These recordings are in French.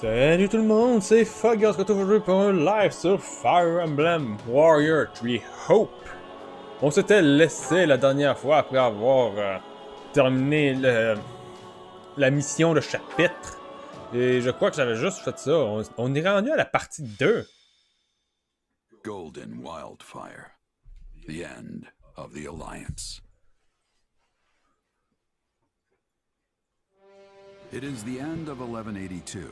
Salut tout le monde, c'est Fog et on se retrouve aujourd'hui pour un live sur Fire Emblem Warrior Tree Hope. On s'était laissé la dernière fois après avoir terminé la mission, le chapitre. Et je crois que j'avais juste fait ça. On est rendu à la partie 2. Golden Wildfire. The end of the Alliance. It is the end of 1182.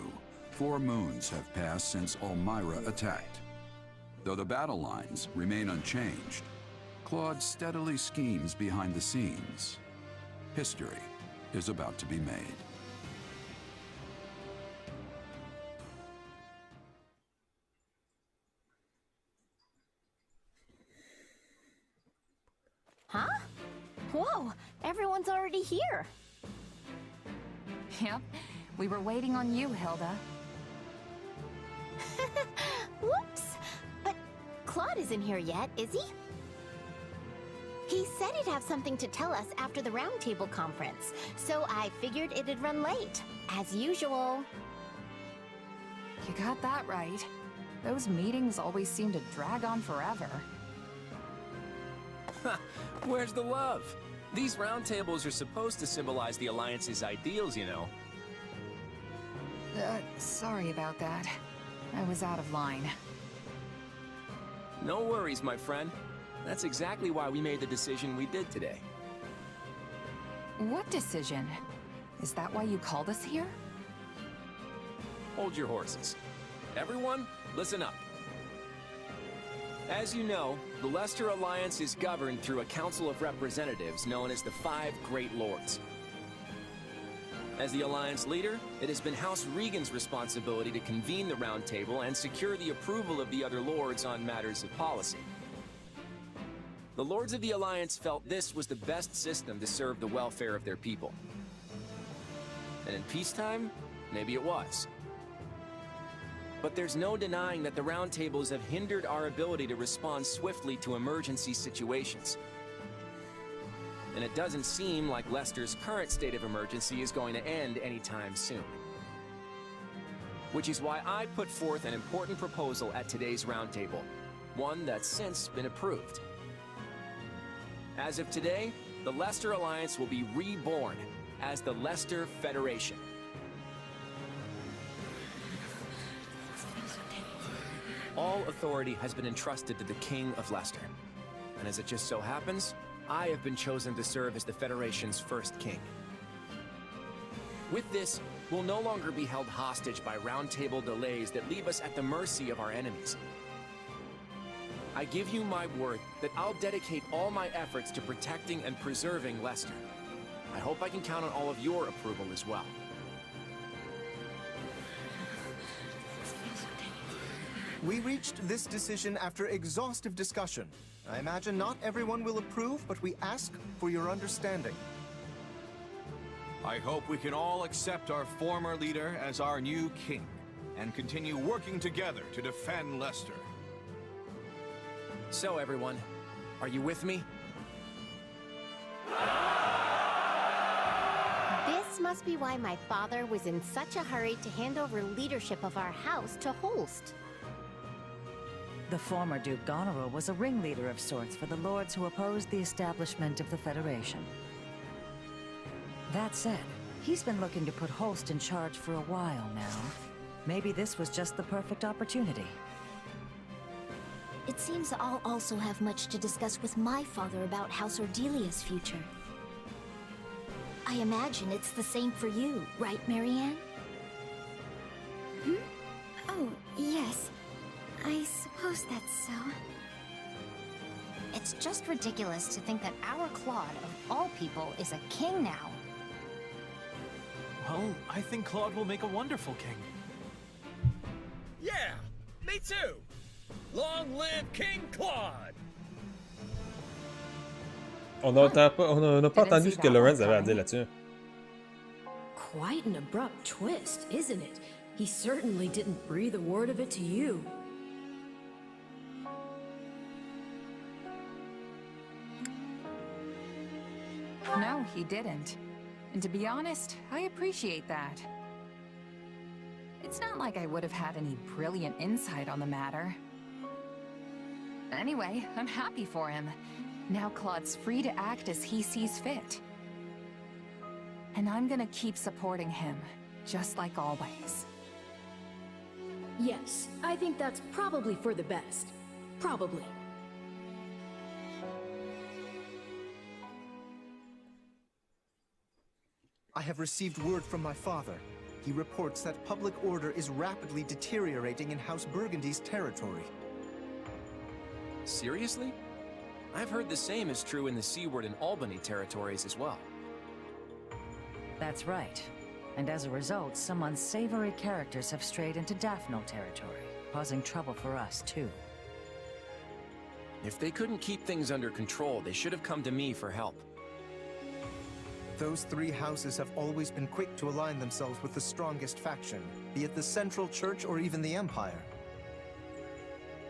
4 moons have passed since Elmira attacked. Though the battle lines remain unchanged, Claude steadily schemes behind the scenes. History is about to be made. Huh? Whoa, everyone's already here. Yep, we were waiting on you, Hilda. Whoops! But Claude isn't here yet, is he? He said he'd have something to tell us after the roundtable conference, so I figured it'd run late, as usual. You got that right. Those meetings always seem to drag on forever. Where's the love? These roundtables are supposed to symbolize the Alliance's ideals, you know. Sorry about that. I was out of line. No worries, my friend. That's exactly why we made the decision we did today. What decision? Is that why you called us here? Hold your horses. Everyone, listen up. As you know, the Leicester Alliance is governed through a Council of Representatives known as the Five Great Lords. As the Alliance leader, it has been House Regan's responsibility to convene the Round Table and secure the approval of the other lords on matters of policy. The Lords of the Alliance felt this was the best system to serve the welfare of their people. And in peacetime, maybe it was. But there's no denying that the roundtables have hindered our ability to respond swiftly to emergency situations. And it doesn't seem like Leicester's current state of emergency is going to end anytime soon. Which is why I put forth an important proposal at today's roundtable, one that's since been approved. As of today, the Leicester Alliance will be reborn as the Leicester Federation. All authority has been entrusted to the King of Leicester. And as it just so happens, I have been chosen to serve as the Federation's first king. With this, we'll no longer be held hostage by roundtable delays that leave us at the mercy of our enemies. I give you my word that I'll dedicate all my efforts to protecting and preserving Leicester. I hope I can count on all of your approval as well. We reached this decision after exhaustive discussion. I imagine not everyone will approve, but we ask for your understanding. I hope we can all accept our former leader as our new king, and continue working together to defend Leicester. So everyone, are you with me? This must be why my father was in such a hurry to hand over leadership of our house to Holst. The former Duke Goneril was a ringleader of sorts for the lords who opposed the establishment of the Federation. That said, he's been looking to put Holst in charge for a while now. Maybe this was just the perfect opportunity. It seems I'll also have much to discuss with my father about House Ordelia's future. I imagine it's the same for you, right, Marianne? Oh, yes. I suppose that's so. It's just ridiculous to think that our Claude, of all people, is a king now. Well, I think Claude will make a wonderful king. Yeah, me too! Long live King Claude! On n'a pas entendu ce que Lawrence avait à dire là-dessus. Quite an abrupt twist, isn't it? He certainly didn't breathe a word of it to you. No, he didn't. And to be honest, I appreciate that. It's not like I would have had any brilliant insight on the matter. Anyway, I'm happy for him. Now Claude's free to act as he sees fit. And I'm gonna keep supporting him, just like always. Yes, I think that's probably for the best. Probably. I have received word from my father. He reports that public order is rapidly deteriorating in House Burgundy's territory. Seriously? I've heard the same is true in the Seaward and Albany territories as well. That's right. And as a result, some unsavory characters have strayed into Daphno territory, causing trouble for us, too. If they couldn't keep things under control, they should have come to me for help. Those three houses have always been quick to align themselves with the strongest faction, be it the Central Church or even the Empire.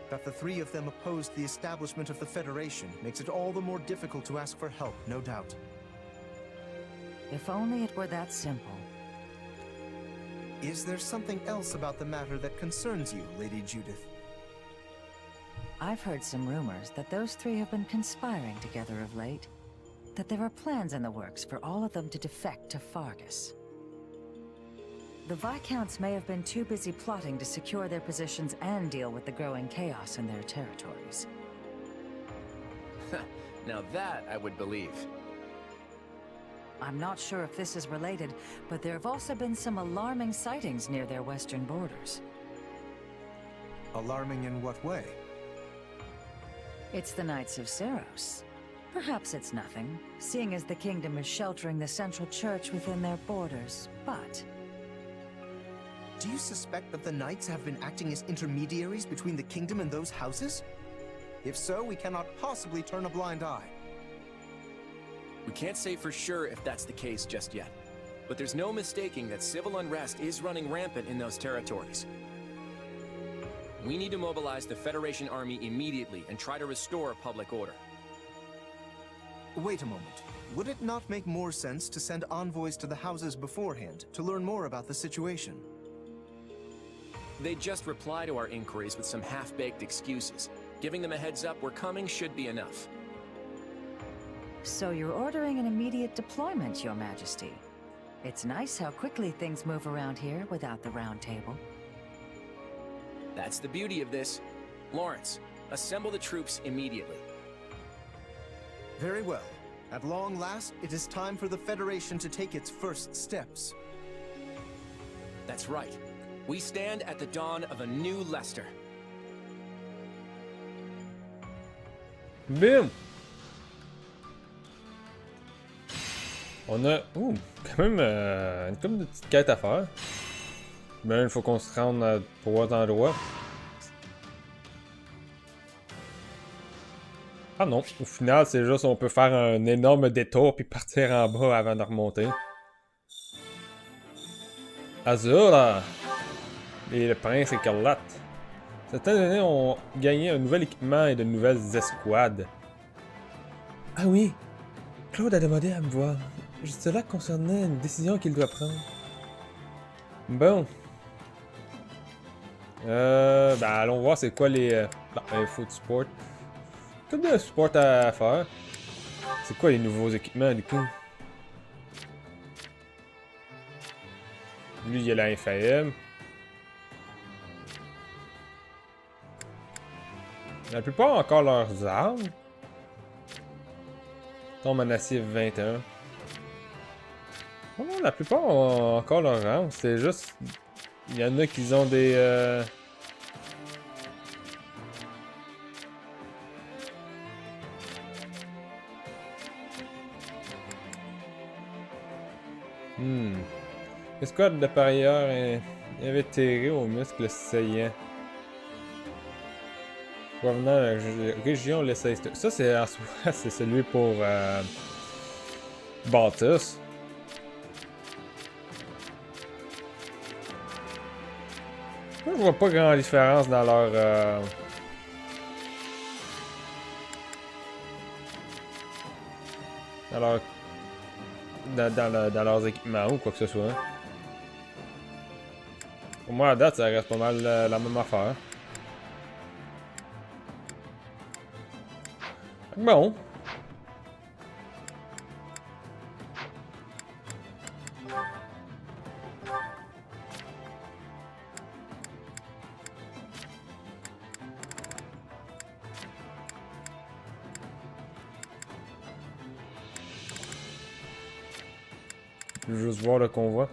That the three of them opposed the establishment of the Federation makes it all the more difficult to ask for help, no doubt. If only it were that simple. Is there something else about the matter that concerns you, Lady Judith? I've heard some rumors that those three have been conspiring together of late. That there are plans in the works for all of them to defect to Fargus. The Viscounts may have been too busy plotting to secure their positions and deal with the growing chaos in their territories. Now that I would believe. I'm not sure if this is related, but there have also been some alarming sightings near their western borders. Alarming in what way? It's the Knights of Seros. Perhaps it's nothing, seeing as the kingdom is sheltering the central church within their borders, but... Do you suspect that the Knights have been acting as intermediaries between the kingdom and those houses? If so, we cannot possibly turn a blind eye. We can't say for sure if that's the case just yet, but there's no mistaking that civil unrest is running rampant in those territories. We need to mobilize the Federation army immediately and try to restore public order. Wait a moment. Would it not make more sense to send envoys to the houses beforehand to learn more about the situation? They just reply to our inquiries with some half-baked excuses. Giving them a heads up we're coming should be enough. So you're ordering an immediate deployment, Your Majesty. It's nice how quickly things move around here without the round table. That's the beauty of this. Lawrence, assemble the troops immediately. Very well. At long last, it is time for the Federation to take its first steps. That's right. We stand at the dawn of a new Leicester. Bim! On a... Ouh, quand même une couple de petites quêtes à faire. Mais il faut qu'on se rende à 3 endroits. Ah non, au final, c'est juste on peut faire un énorme détour puis partir en bas avant de remonter. Azur! Et le prince écarlate. Certaines années ont gagné un nouvel équipement et de nouvelles escouades. Ah oui! Claude a demandé à me voir. Cela concernait une décision qu'il doit prendre. Bon. Ben allons voir c'est quoi les... infos de support. Comme de support à faire. C'est quoi les nouveaux équipements du coup? Lui il y a la infaillible. La plupart ont encore leurs armes. Tombe en acier 21. Oh non, la plupart ont encore leurs armes. C'est juste... Il y en a qui ont des... Escouade de parieurs invétérés aux muscles saillants. Provenant de la région Leicester. Ça, c'est en soi, c'est celui pour Baltus. Moi, je vois pas grande différence dans leur... dans leurs équipements ou quoi que ce soit. Pour moi, à date, ça reste pas mal la même affaire. Bon. Je veux juste voir le convoi.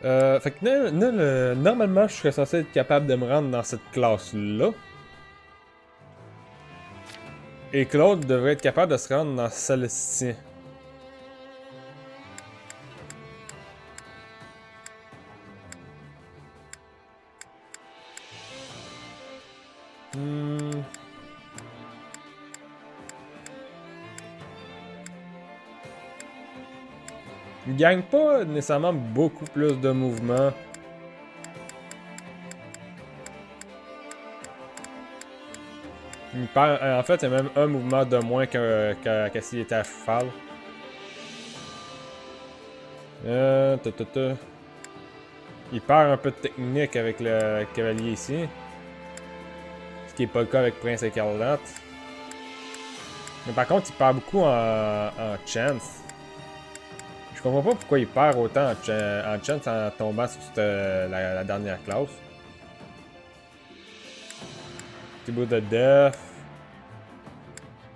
Fait que normalement, je serais censé être capable de me rendre dans cette classe-là. Et Claude devrait être capable de se rendre dans celle-ci. Il gagne pas nécessairement beaucoup plus de mouvement. Il perd, en fait, il y a même un mouvement de moins que s'il était à cheval. Il perd un peu de technique avec le cavalier ici. Ce qui n'est pas le cas avec Prince Écarlate. Mais par contre, il perd beaucoup en chance. Je comprends pas pourquoi il perd autant en chance en tombant sur la dernière classe. Petit boost de def.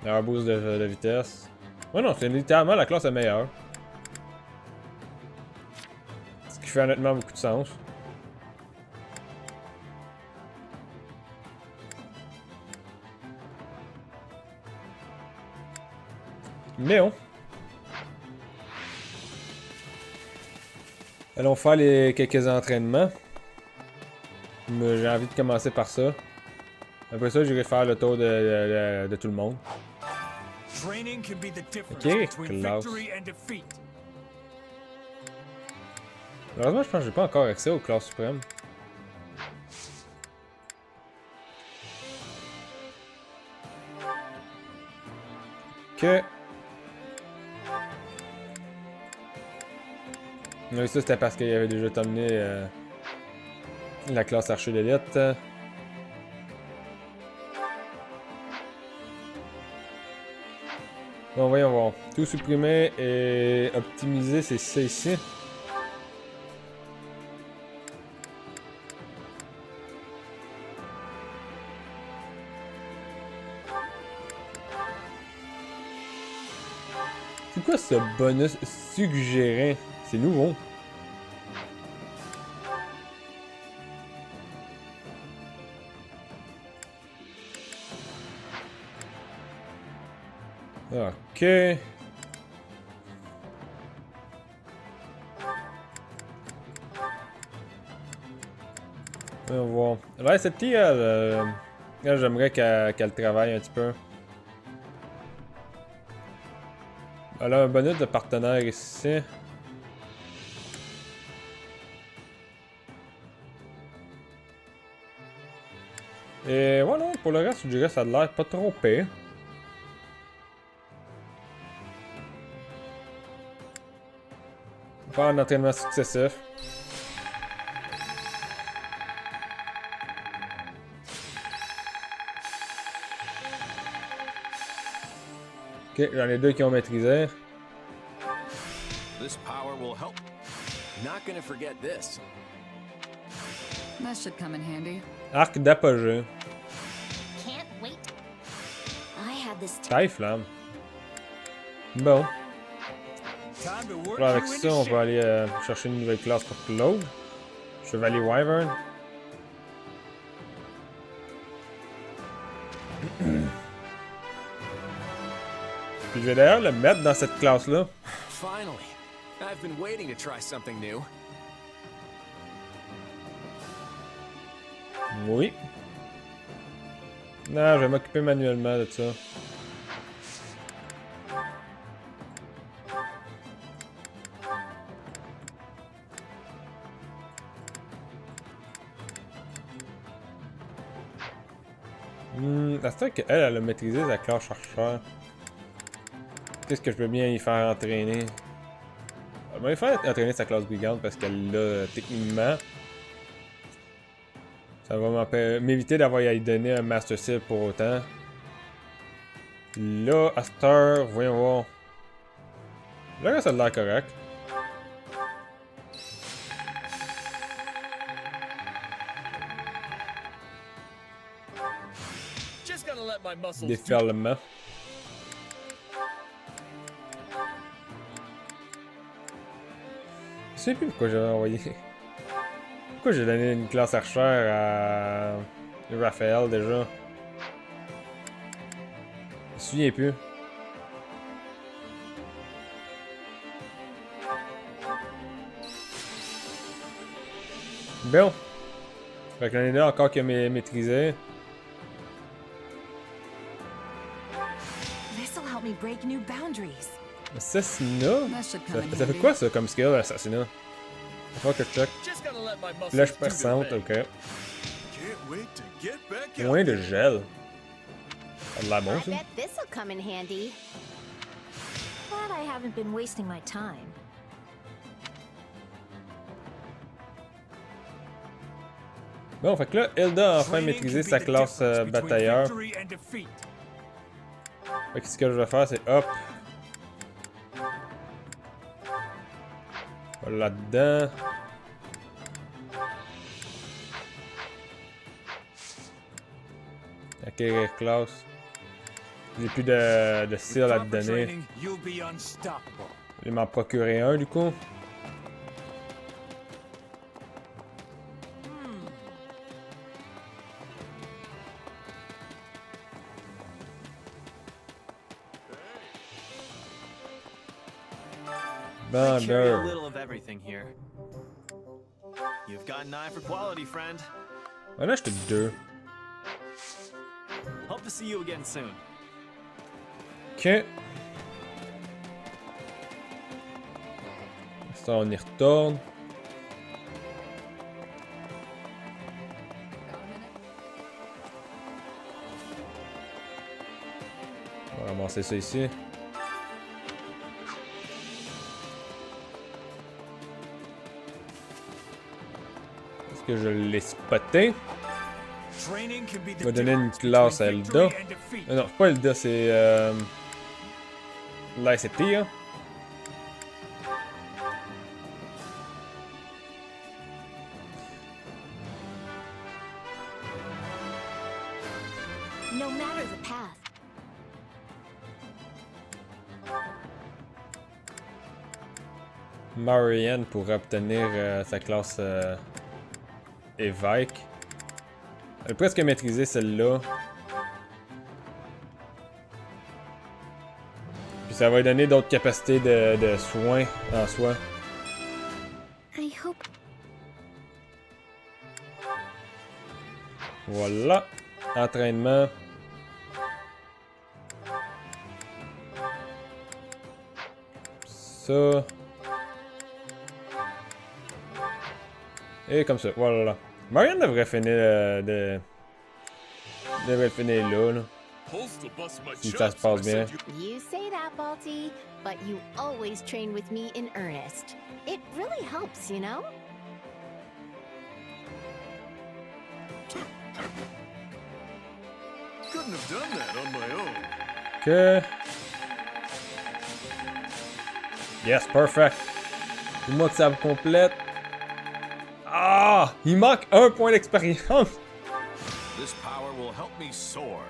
Un boost de vitesse. Ouais, non, c'est littéralement la classe la meilleure. Ce qui fait honnêtement beaucoup de sens. Mais on. Allons faire quelques entraînements. Mais j'ai envie de commencer par ça. Après ça, j'irai faire le tour de tout le monde. Ok, classe. Heureusement, je pense que j'ai pas encore accès aux classes suprêmes. Ok. Oui, ça c'était parce qu'il y avait déjà terminé la classe archer d'élite. Bon, voyons voir. Tout supprimer et optimiser, c'est ça ici. C'est quoi ce bonus suggéré? C'est nouveau. Ok. On va voir. Ouais, cette fille, elle, j'aimerais qu'elle travaille un petit peu. Elle a un bonus de partenaire ici. Et voilà, pour le reste, je dirais que ça a l'air pas trop pire. Faire un entraînement successif. Ok, j'en ai deux qui ont maîtrisé. This power will help. Not gonna forget this. That should come in handy. Arc d'apogée. Can't wait. I had this Taille flamme. Bon. Alors avec ça, on va aller chercher une nouvelle classe pour Claude. Chevalier Wyvern. Puis je vais d'ailleurs le mettre dans cette classe-là. Finally. I've been waiting to try something new. Oui. Non, je vais m'occuper manuellement de ça. C'est qu'elle, elle a maîtrisé sa classe chercheur. Qu'est-ce que je peux bien y faire entraîner? Elle va y faire entraîner sa classe brigande parce qu'elle l'a techniquement. Ça va m'éviter d'avoir à y donner un Master Seal pour autant. Là, à cette heure, voyons voir. Là, ça a l'air correct. Déferlement. Je sais plus pourquoi j'avais envoyé. Pourquoi j'ai donné une classe archère à Raphaël déjà? Je me souviens plus. Bon. Fait que l'année là encore qui a maîtrisé. Assassinat? Ça fait quoi ça comme skill, assassinat? Faut que je check. Flèche perçante, ok. Moins de gel. Ça a de la bon ça. bet this'll come in handy. Glad I haven't been wasting my time. Bon, fait que là, Hilda a enfin maîtrisé sa classe batailleur. Fait que ce que je vais faire, c'est hop. Là-dedans. Acquérir classe. J'ai plus de seal à te donner. Je vais m'en procurer un du coup. I carry a Bandeur. little of everything here. You've got an eye for quality, friend. On a acheté deux. Hope to see you again soon. Ok. Ça, on y retourne. On va ramasser ça ici. Est-ce que je l'ai spoté? Je vais donner une classe à Elda. Non, c'est pas Elda, c'est l'ICT, hein. No matter the path. Marianne pourrait obtenir sa classe évêque. Elle a presque maîtrisé celle-là. Puis ça va lui donner d'autres capacités de soins en soi. I hope. Voilà. Entraînement. Ça. Et comme ça, voilà. Marianne devrait finir devrait finir là. Si ça se passe bien. You say that, Balti, but you always train with me in earnest. It really helps, you know? Couldn't have done that on my own. Que. Yes, perfect. Dis-moi que ça me complète. Ah! Il manque un point d'expérience! This power will help me soar.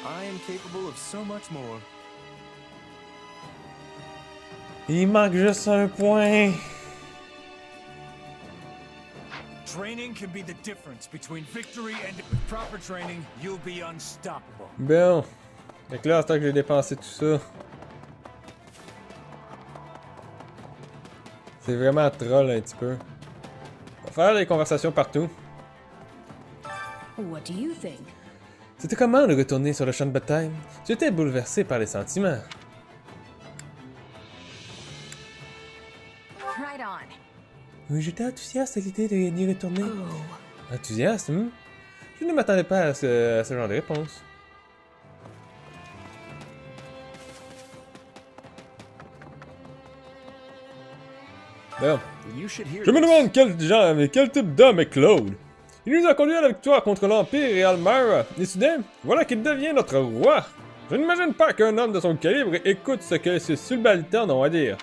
I am capable of so much more. Il manque juste un point. Training can be the difference between victory and with proper training, you'll be unstoppable. Bon. Fait que là, c'est temps que j'ai dépensé tout ça. C'est vraiment troll un petit peu. On va faire des conversations partout. What do you think? C'était comment de retourner sur le champ de bataille? J'étais bouleversé par les sentiments. Right on. Oui, j'étais enthousiaste à l'idée d'y retourner. Enthousiaste, hmm? Je ne m'attendais pas à ce genre de réponse. Bon. Je me demande quel type d'homme est Claude. Il nous a conduit à la victoire contre l'Empire et Almira. Et soudain, voilà qu'il devient notre roi. Je n'imagine pas qu'un homme de son calibre écoute ce que ces subalternes ont à dire.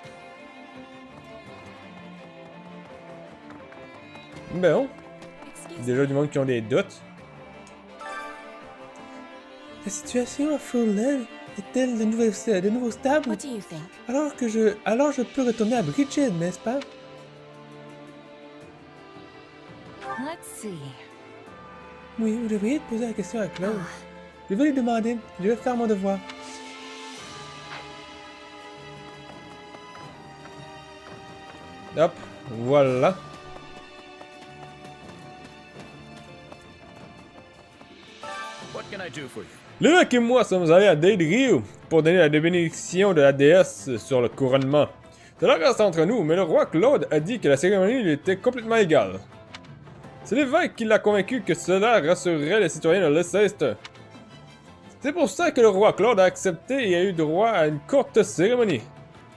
Bon. Déjà du monde qui ont des doutes. La situation à Full est-elle de nouveau stable? What do you think? Alors je peux retourner à Bridget, n'est-ce pas? Let's see. Oui, vous devriez poser la question à Claude. Je vais lui demander. Je vais faire mon devoir. Hop, voilà. What can I do for you? L'évêque et moi sommes allés à Dade Rio pour donner la bénédiction de la déesse sur le couronnement. Cela reste entre nous, mais le roi Claude a dit que la cérémonie lui était complètement égale. C'est l'évêque qui l'a convaincu que cela rassurerait les citoyens de Leicester. C'est pour ça que le roi Claude a accepté et a eu droit à une courte cérémonie.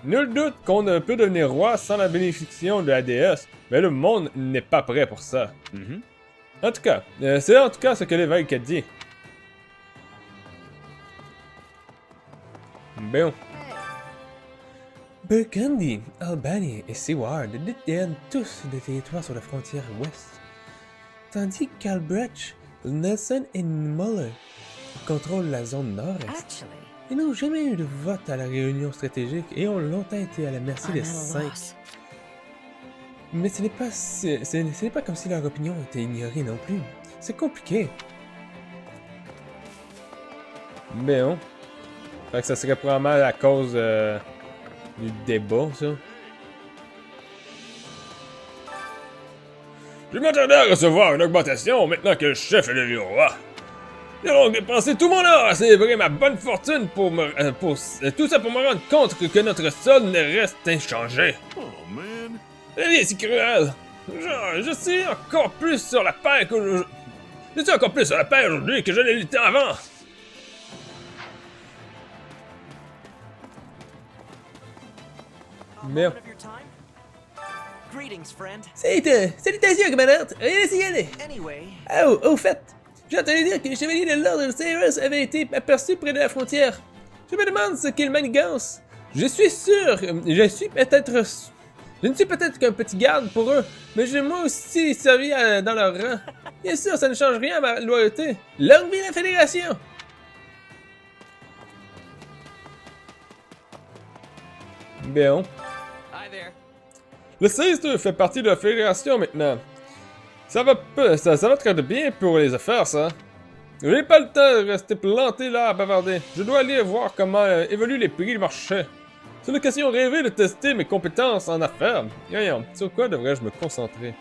Nul doute qu'on ne peut devenir roi sans la bénédiction de la déesse, mais le monde n'est pas prêt pour ça. En tout cas, c'est en tout cas ce que l'évêque a dit. Bon. Burgundy, Albany et Seward détiennent tous des territoires sur la frontière ouest, tandis qu'Albrecht, Nelson et Muller contrôlent la zone nord-est. Ils n'ont jamais eu de vote à la réunion stratégique et ont longtemps été à la merci des 5. Mais ce n'est pas comme si leur opinion était ignorée non plus. C'est compliqué. Mais bon. Fait que ça serait probablement à cause du débat, ça. Je m'attendais à recevoir une augmentation maintenant que le chef est devenu roi. J'ai donc dépensé tout mon or à célébrer ma bonne fortune pour tout ça pour me rendre compte que notre sol ne reste inchangé. Oh man. La vie est si cruelle. Je suis encore plus sur la paix qu'aujourd'hui. Je suis encore plus sur la paix aujourd'hui que je ne l'étais avant. Merde. Salutations, commandante! Rien à signaler! Oh, au fait, j'ai entendu dire que les chevaliers de l'ordre de Cyrus avaient été aperçus près de la frontière. Je me demande ce qu'ils manigancent. Je suis sûr, je ne suis peut-être qu'un petit garde pour eux, mais j'ai moi aussi servi dans leur rang. Bien sûr, ça ne change rien à ma loyauté. Longue vie la Fédération! Bien. Le 16 fait partie de la Fédération maintenant. Ça va très bien pour les affaires, ça. Je n'ai pas le temps de rester planté là à bavarder. Je dois aller voir comment évoluent les prix du marché. C'est l'occasion rêvée de tester mes compétences en affaires. Voyons, sur quoi devrais-je me concentrer?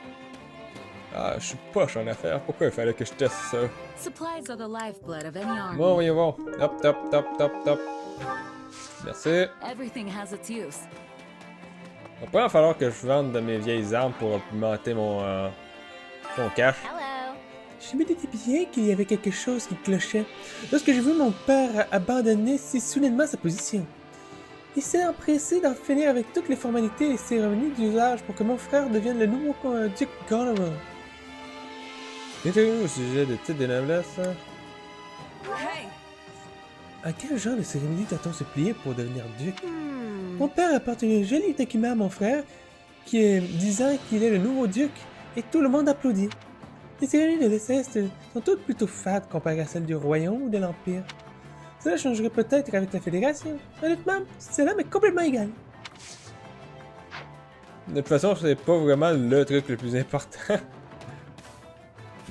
Ah, je suis poche en affaires. Pourquoi il fallait que je teste ça? Bon, voyons voir. Hop, top, top, top, top. Merci. Après, il va falloir que je vende de mes vieilles armes pour augmenter mon cash. Je me disais bien qu'il y avait quelque chose qui clochait lorsque j'ai vu mon père abandonner si soudainement sa position. Il s'est empressé d'en finir avec toutes les formalités et les cérémonies d'usage pour que mon frère devienne le nouveau duc Goneril. Qu'est-ce au sujet de titre de noblesse? À quel genre de cérémonie doit-on se plier pour devenir duc? Mon père apporte un joli document à mon frère disant qu'il est le nouveau duc et tout le monde applaudit. Les cérémonies de l'Est sont toutes plutôt fades comparées à celles du royaume ou de l'Empire. Cela changerait peut-être avec la Fédération. Honnêtement, cela m'est complètement égal. De toute façon, c'est pas vraiment le truc le plus important.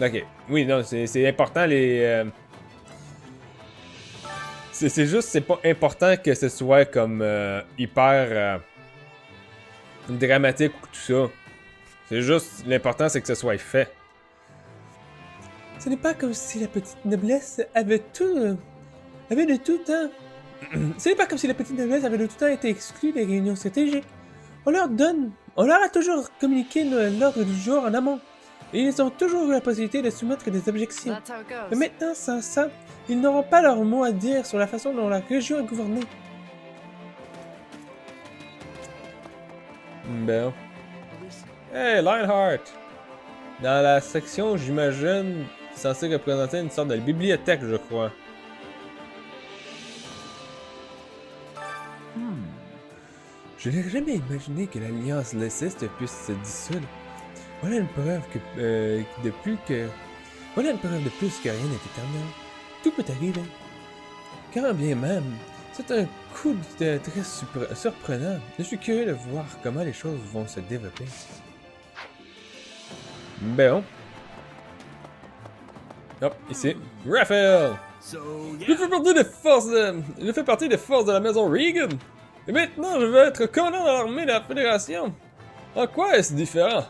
Ok. Oui, non, c'est important les... C'est juste, c'est pas important que ce soit comme hyper dramatique ou tout ça. C'est juste, l'important c'est que ce soit fait. Ce n'est pas comme si la petite noblesse avait de tout temps. Ce n'est pas comme si la petite noblesse avait de tout temps été exclue des réunions stratégiques. On leur a toujours communiqué l'ordre du jour en amont. Et ils ont toujours eu la possibilité de soumettre des objections. Mais maintenant, sans ça, ils n'auront pas leur mot à dire sur la façon dont la région est gouvernée. Bon. Hey, Lionheart! Dans la section, j'imagine, censé représenter une sorte de bibliothèque, je crois. Je n'aurais jamais imaginé que l'Alliance laissiste puisse se dissoudre. Voilà une preuve de plus que rien n'est éternel. Tout peut arriver. Quand bien même, c'est un coup très surprenant. Je suis curieux de voir comment les choses vont se développer. Bon. Hop, ici. Raphaël! Je fais partie des forces de la maison Regan. Et maintenant, je vais être commandant de l'armée de la Fédération. En quoi est-ce différent?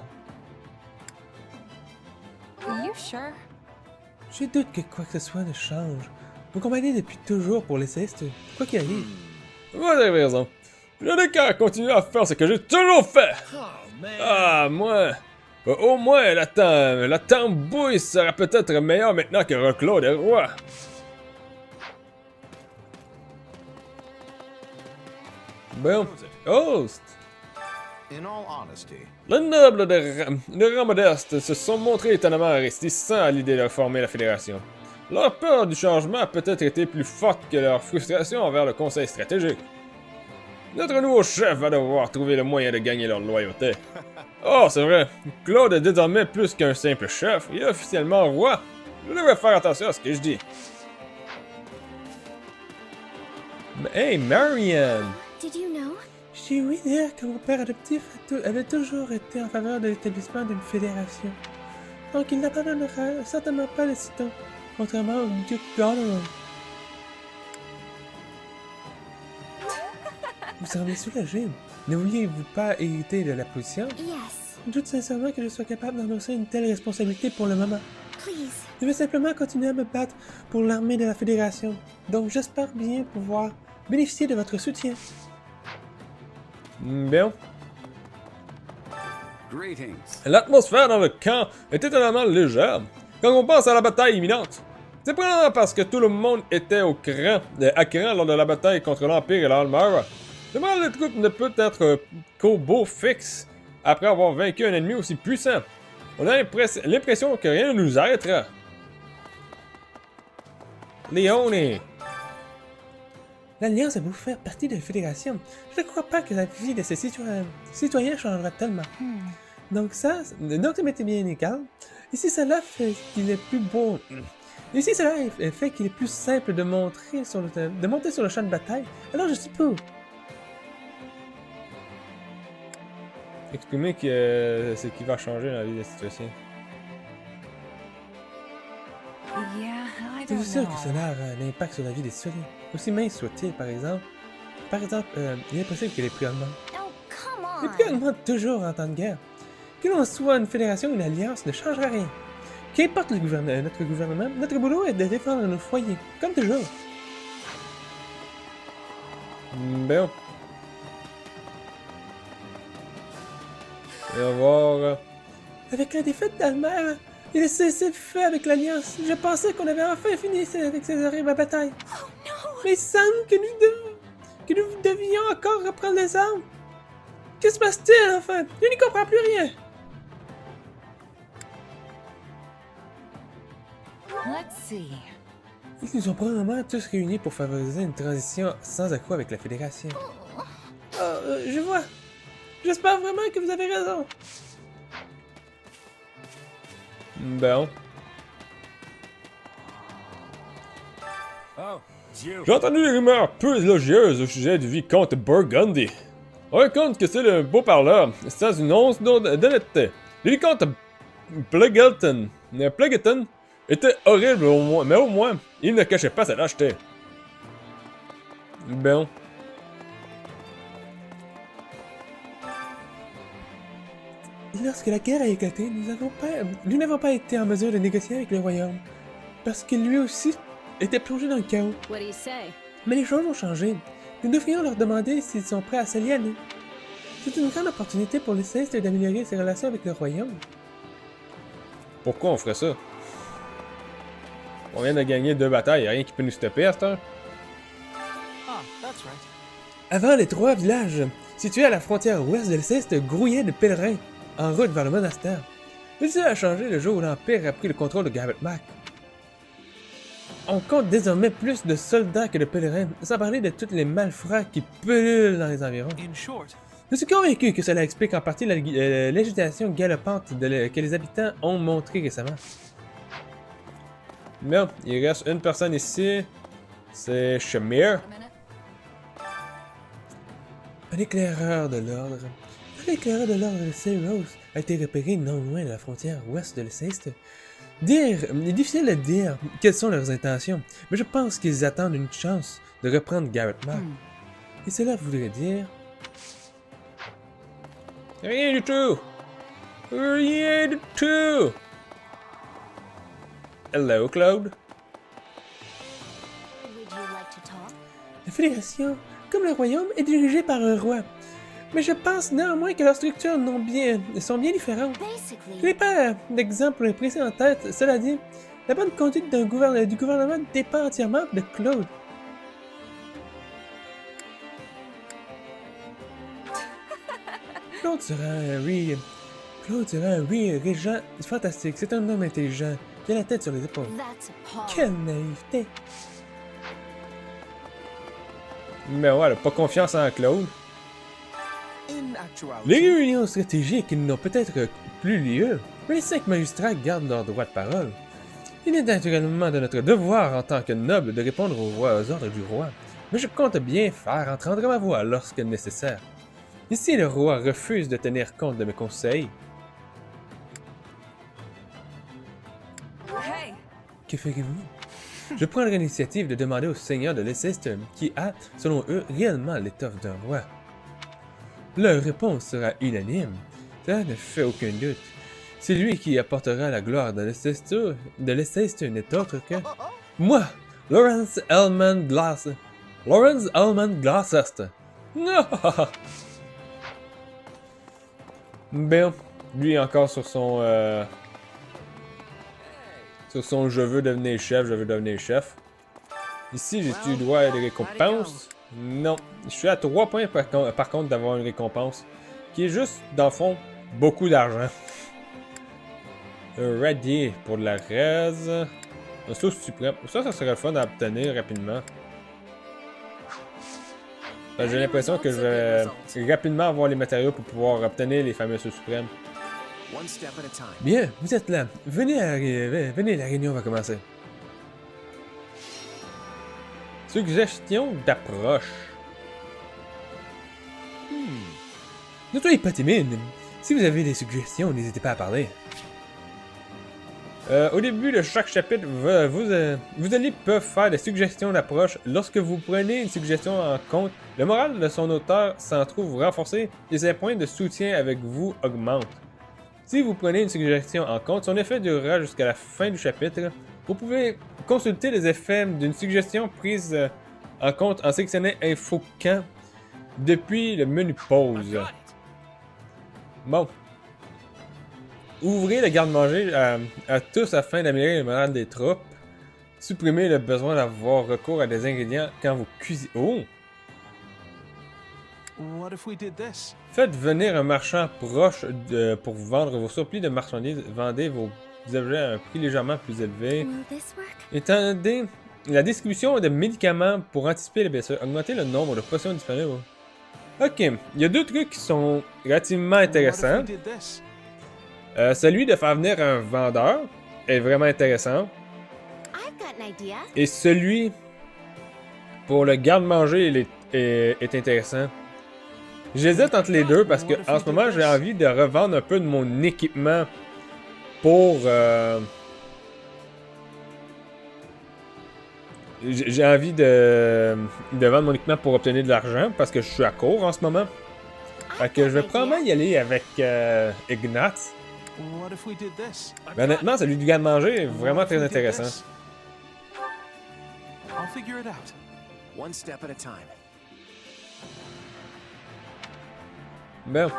Je doute que quoi que ce soit ne change. Vous combattez depuis toujours pour les Cestes, quoi qu'il arrive. Vous avez raison. Je n'ai qu'à continuer à faire ce que j'ai toujours fait. Ah, moi. Au moins, la tambouille sera peut-être meilleure maintenant que Reclaude est roi. Bon. host. In all honesty, Les nobles de rang modeste se sont montrés étonnamment réticents à l'idée de reformer la Fédération. Leur peur du changement a peut-être été plus forte que leur frustration envers le Conseil stratégique. Notre nouveau chef va devoir trouver le moyen de gagner leur loyauté. Oh, c'est vrai, Claude est désormais plus qu'un simple chef, il est officiellement roi. Je devrais faire attention à ce que je dis. Hey, Marianne! Did you know? J'ai ouï dire que mon père adoptif avait toujours été en faveur de l'établissement d'une fédération. Donc il n'abandonnera certainement pas le Citon, contrairement au duc Goneril. Vous semblez soulagé. Ne vouliez-vous pas hériter de la position? Yes. Je doute sincèrement que je sois capable d'endosser une telle responsabilité pour le moment. Please. Je vais simplement continuer à me battre pour l'armée de la Fédération. Donc j'espère bien pouvoir bénéficier de votre soutien. Bien. Greetings. L'atmosphère dans le camp est étonnamment légère quand on pense à la bataille imminente. C'est probablement parce que tout le monde était à cran lors de la bataille contre l'Empire et l'Almara. Le moral des troupes ne peut être qu'au beau fixe après avoir vaincu un ennemi aussi puissant. On a l'impression que rien ne nous arrêtera. Léone! L'Alliance a beau faire partie de la Fédération. Je ne crois pas que la vie de ces citoyens changera tellement. Donc ça m'était bien égal. Et si cela fait qu'il est plus beau... Et si cela fait qu'il est plus simple de monter sur le champ de bataille, alors je suis pour. Exprimer que ce qui va changer dans la vie de la situation. Yeah, I C'est don't sûr know. que cela aura un impact sur la vie des citoyens. Aussi mince soit-il, par exemple. Il est possible que les prix augmentent. Oh, come Les on. prix augmentent toujours en temps de guerre. Que l'on soit une fédération ou une alliance ne changera rien. Qu'importe notre gouvernement, notre boulot est de défendre nos foyers, comme toujours. Bien. Et on va voir... Avec la défaite d'Almer et le cessez-le-feu avec l'Alliance, je pensais qu'on avait enfin fini avec ces horribles batailles. Mais il semble que nous devions encore reprendre les armes. Que se passe-t-il enfin? Je n'y comprends plus rien. Let's see. Ils nous ont probablement tous réunis pour favoriser une transition sans accroc avec la Fédération. Je vois. J'espère vraiment que vous avez raison. Bon. Oh, it's you. J'ai entendu des rumeurs peu élogieuses au sujet du vicomte Burgundy. On raconte que c'est le beau parleur, sans une once d'honnêteté. Le vicomte Plegeton était horrible, mais au moins, il ne cachait pas sa lâcheté. Bon. Lorsque la guerre a éclaté, nous n'avons pas été en mesure de négocier avec le royaume. Parce que lui aussi était plongé dans le chaos. What do you say? Mais les choses ont changé. Nous devrions leur demander s'ils sont prêts à s'allier à nous. C'est une grande opportunité pour les Célestes d'améliorer ses relations avec le royaume. Pourquoi on ferait ça? On vient de gagner 2 batailles, y'a rien qui peut nous stopper à cette heure. Ah, that's right. Avant, les 3 villages, situés à la frontière ouest de l'Céleste, grouillaient de pèlerins en route vers le monastère. Mais cela a changé le jour où l'Empire a pris le contrôle de Garrett Mac. On compte désormais plus de soldats que de pèlerins, sans parler de tous les malfrats qui pullulent dans les environs. In short, Je suis convaincu que cela explique en partie l'agitation galopante que les habitants ont montrée récemment. Bien, il reste une personne ici. C'est Shamir. Un éclaireur de l'ordre. Un éclaireur de l'ordre de Cyrus a été repéré non loin de la frontière ouest de l'Céleste. Il est difficile de dire quelles sont leurs intentions, mais je pense qu'ils attendent une chance de reprendre Garrett Mac. Et cela voudrait dire... Rien du tout! Rien du tout! Hello, Claude. Would you like to talk? La Fédération, comme le royaume, est dirigée par un roi. Mais je pense néanmoins que leurs structures sont bien différentes. Je n'ai pas d'exemple précis en tête. Cela dit, la bonne conduite du gouvernement dépend entièrement de Claude. Claude sera un régent fantastique. C'est un homme intelligent qui a la tête sur les épaules. Quelle naïveté! Mais ouais, elle a pas confiance en Claude. Les réunions stratégiques n'ont peut-être plus lieu, mais les 5 magistrats gardent leur droit de parole. Il est naturellement de notre devoir en tant que noble de répondre aux ordres du roi, mais je compte bien faire entendre ma voix lorsque nécessaire. Et si le roi refuse de tenir compte de mes conseils... Hey! Que ferez-vous? Je prendrai l'initiative de demander au seigneur de Leicester qui a, selon eux, réellement l'étoffe d'un roi. Leur réponse sera unanime, cela ne fait aucun doute. Celui qui apportera la gloire de Leicester n'est autre que... Moi, Lawrence Elman Gloucester. Ben, lui encore sur son je veux devenir chef. Ici, j'ai-tu droit à des récompenses? Non. Je suis à 3 points par contre d'avoir une récompense. Qui est juste, dans le fond, beaucoup d'argent. Ready pour de la res. Un sauce suprême. Ça serait le fun à obtenir rapidement. J'ai l'impression que je vais rapidement avoir les matériaux pour pouvoir obtenir les fameux sauces suprêmes. Bien, vous êtes là. Venez, la réunion va commencer. Suggestion d'approche. Ne soyez pas timide. Si vous avez des suggestions, n'hésitez pas à parler. Au début de chaque chapitre, vous allez peuvent faire des suggestions d'approche. Lorsque vous prenez une suggestion en compte, le moral de son auteur s'en trouve renforcé et ses points de soutien avec vous augmentent. Si vous prenez une suggestion en compte, son effet durera jusqu'à la fin du chapitre. Vous pouvez consulter les effets d'une suggestion prise en compte en sélectionnant Info Camp depuis le menu Pause. Bon. Ouvrez le garde-manger à tous afin d'améliorer le moral des troupes. Supprimez le besoin d'avoir recours à des ingrédients quand vous cuisinez. Oh! Faites venir un marchand proche pour vous vendre vos surplus de marchandises. Vendez vos objets à un prix légèrement plus élevé. Étendez la distribution de médicaments pour anticiper les blessures. Augmentez le nombre de potions disponibles. Ok, il y a 2 trucs qui sont relativement intéressants. Celui de faire venir un vendeur est vraiment intéressant. Et celui pour le garde-manger est intéressant. J'hésite entre les deux parce que en ce moment j'ai envie de revendre un peu de mon équipement pour... J'ai envie de vendre mon équipement pour obtenir de l'argent parce que je suis à court en ce moment. Fait que je vais probablement y aller avec Ignatz. Mais honnêtement, celui du garde-manger est vraiment très intéressant. Bon.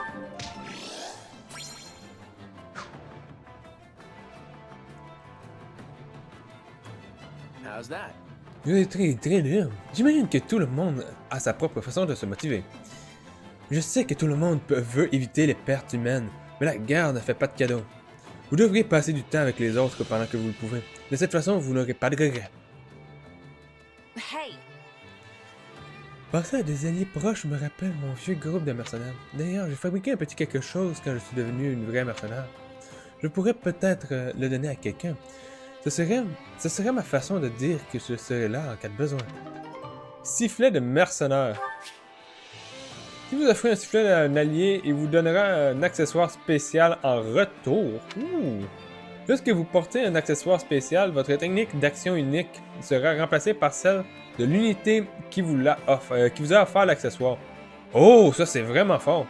C'est très dur. J'imagine que tout le monde a sa propre façon de se motiver. Je sais que tout le monde veut éviter les pertes humaines, mais la guerre ne fait pas de cadeaux. Vous devriez passer du temps avec les autres pendant que vous le pouvez. De cette façon, vous n'aurez pas de regrets. Hey! Penser à des alliés proches me rappelle mon vieux groupe de mercenaires. D'ailleurs, j'ai fabriqué un petit quelque chose quand je suis devenu une vraie mercenaire. Je pourrais peut-être le donner à quelqu'un. Ce serait ma façon de dire que je serai là en cas de besoin. Sifflet de mercenaire. Si vous offrez un sifflet à un allié, il vous donnera un accessoire spécial en retour. Ouh. Lorsque vous portez un accessoire spécial, votre technique d'action unique sera remplacée par celle de l'unité qui vous a offert l'accessoire. Oh, ça c'est vraiment fort.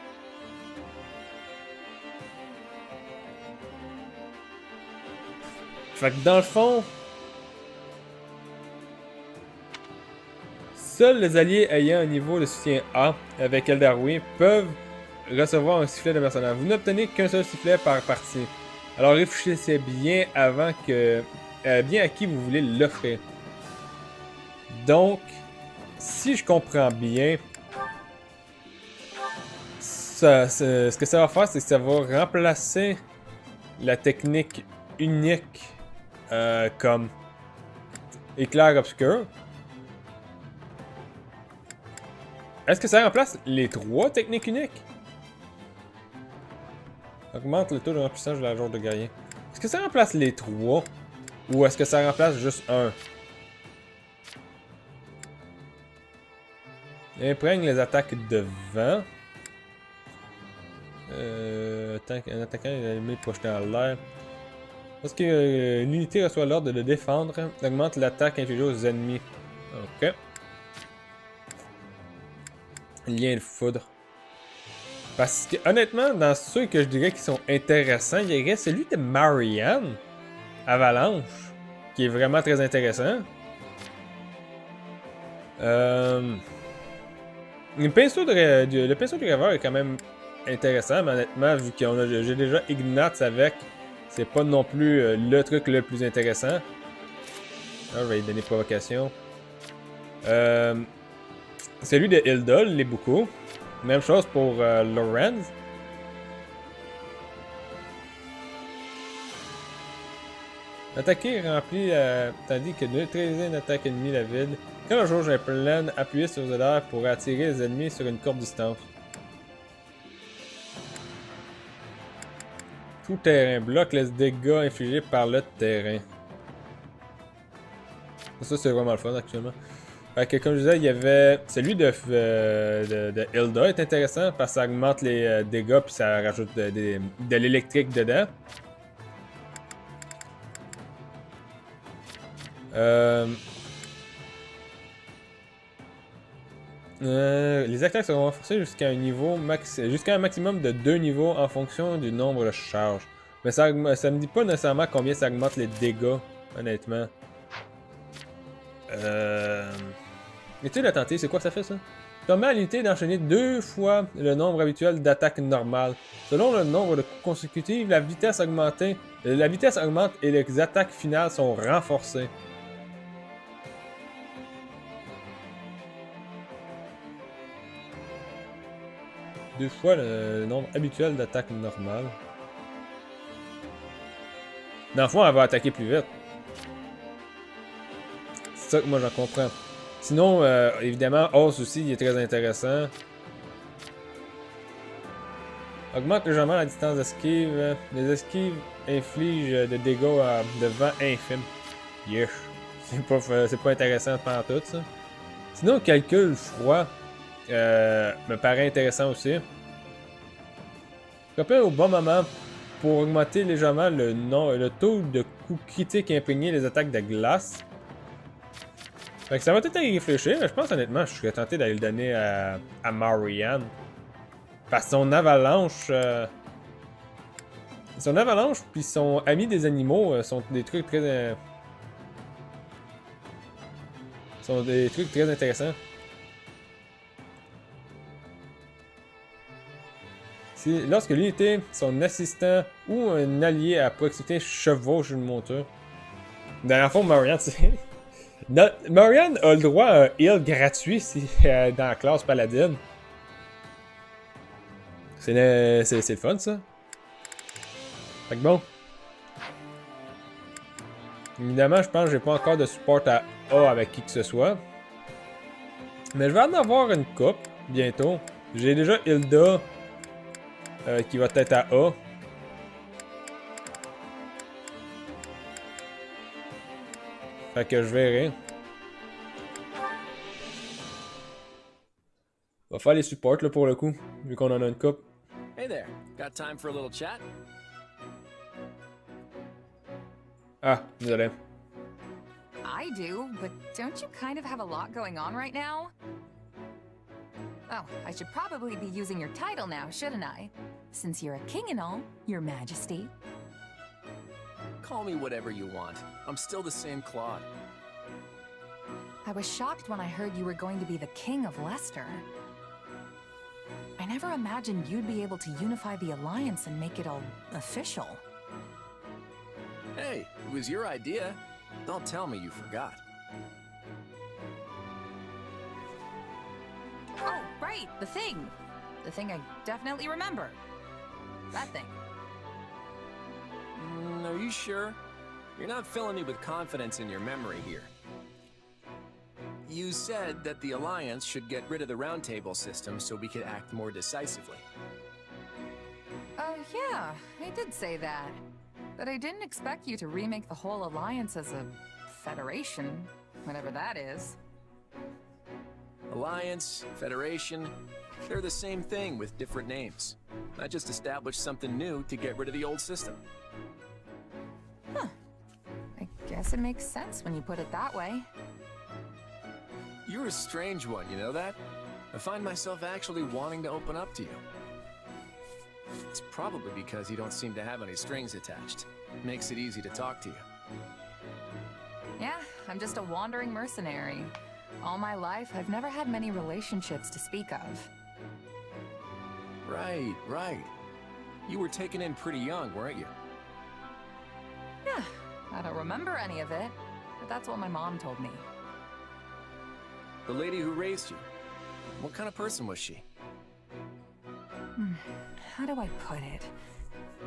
Fait que dans le fond, seuls les alliés ayant un niveau de soutien A avec Eldarway peuvent recevoir un sifflet de mercenaire. Vous n'obtenez qu'un seul sifflet par partie. Alors réfléchissez bien avant que... bien à qui vous voulez l'offrir. Donc, si je comprends bien, ce que ça va faire, c'est que ça va remplacer la technique unique comme éclair obscur. Est-ce que ça remplace les 3 techniques uniques? Augmente le taux de remplissage de la jauge de guerrier. Est-ce que ça remplace les 3? Ou est-ce que ça remplace juste un? Imprègne les attaques de vent. Un attaquant est allumé projeté en l'air. Lorsque l'unité reçoit l'ordre de défendre, augmente l'attaque infligée aux ennemis. Ok. Lien de foudre. Parce que, honnêtement, dans ceux que je dirais qui sont intéressants, il y aurait celui de Marianne, Avalanche, qui est vraiment très intéressant. Le pinceau du rêveur est quand même intéressant, mais honnêtement, vu que j'ai déjà Ignatz avec, c'est pas non plus le truc le plus intéressant. Là, je vais lui donner provocation. Celui de Hilda l'est beaucoup. Même chose pour Lorenz. Attaquer remplit tandis que neutraliser une attaque ennemie la vide. Quand la jauge est pleine, appuyez sur ZR pour attirer les ennemis sur une courte distance. Tout terrain bloque les dégâts infligés par le terrain. Ça c'est vraiment le fun actuellement. Fait que comme je disais, il y avait celui de Hilda est intéressant parce que ça augmente les dégâts puis ça rajoute de l'électrique dedans. Les attaques seront renforcées jusqu'à un maximum de 2 niveaux en fonction du nombre de charges. Mais ça me dit pas nécessairement combien ça augmente les dégâts, honnêtement. Étude à tenter, c'est quoi ça fait ça? Permet à l'unité d'enchaîner 2 fois le nombre habituel d'attaques normales. Selon le nombre de coups consécutifs, la vitesse augmente et les attaques finales sont renforcées. Deux fois le nombre habituel d'attaques normales. Dans le fond, elle va attaquer plus vite. C'est ça que moi j'en comprends. Sinon, évidemment, Hausse aussi, il est très intéressant. Augmente légèrement la distance d'esquive. Les esquives infligent des dégâts de vent infimes. Yes. C'est pas intéressant pendant tout ça. Sinon, calcul froid me paraît intéressant aussi. Frappez au bon moment pour augmenter légèrement le taux de coups critiques imprégnés des attaques de glace. Fait que ça va peut-être y réfléchir, mais je pense honnêtement je serais tenté d'aller le donner à Marianne. Parce que son avalanche puis son ami des animaux sont des trucs très intéressants. Lorsque l'unité, son assistant ou un allié à proximité chevauche une monture. Dans le fond, Marianne, c'est... Marianne a le droit à un heal gratuit dans la classe paladine. C'est le fun, ça. Fait que bon. Évidemment, je pense que j'ai pas encore de support à A avec qui que ce soit. Mais je vais en avoir une coupe bientôt. J'ai déjà Hilda qui va être à A. Fait que je verrai. On va faire les supports là pour le coup, vu qu'on en a une coupe. Hey there, got time for a little chat? Ah, désolé. I do, but don't you kind of have a lot going on right now? Oh, I should probably be using your title now, shouldn't I? Since you're a king and all, your majesty. Call me whatever you want. I'm still the same Claude. I was shocked when I heard you were going to be the king of Leicester. I never imagined you'd be able to unify the Alliance and make it all official. Hey, it was your idea. Don't tell me you forgot. Oh, right, the thing. The thing I definitely remember. That thing. Are you sure? You're not filling me with confidence in your memory here. You said that the Alliance should get rid of the Round Table system so we could act more decisively. Yeah, I did say that. But I didn't expect you to remake the whole Alliance as a federation, whatever that is. Alliance, Federation, they're the same thing with different names. I just established something new to get rid of the old system. Huh. I guess it makes sense when you put it that way. You're a strange one, you know that? I find myself actually wanting to open up to you. It's probably because you don't seem to have any strings attached. Makes it easy to talk to you. Yeah, I'm just a wandering mercenary. All my life, I've never had many relationships to speak of. Right. You were taken in pretty young, weren't you? Yeah, I don't remember any of it, but that's what my mom told me. The lady who raised you, what kind of person was she? How do I put it?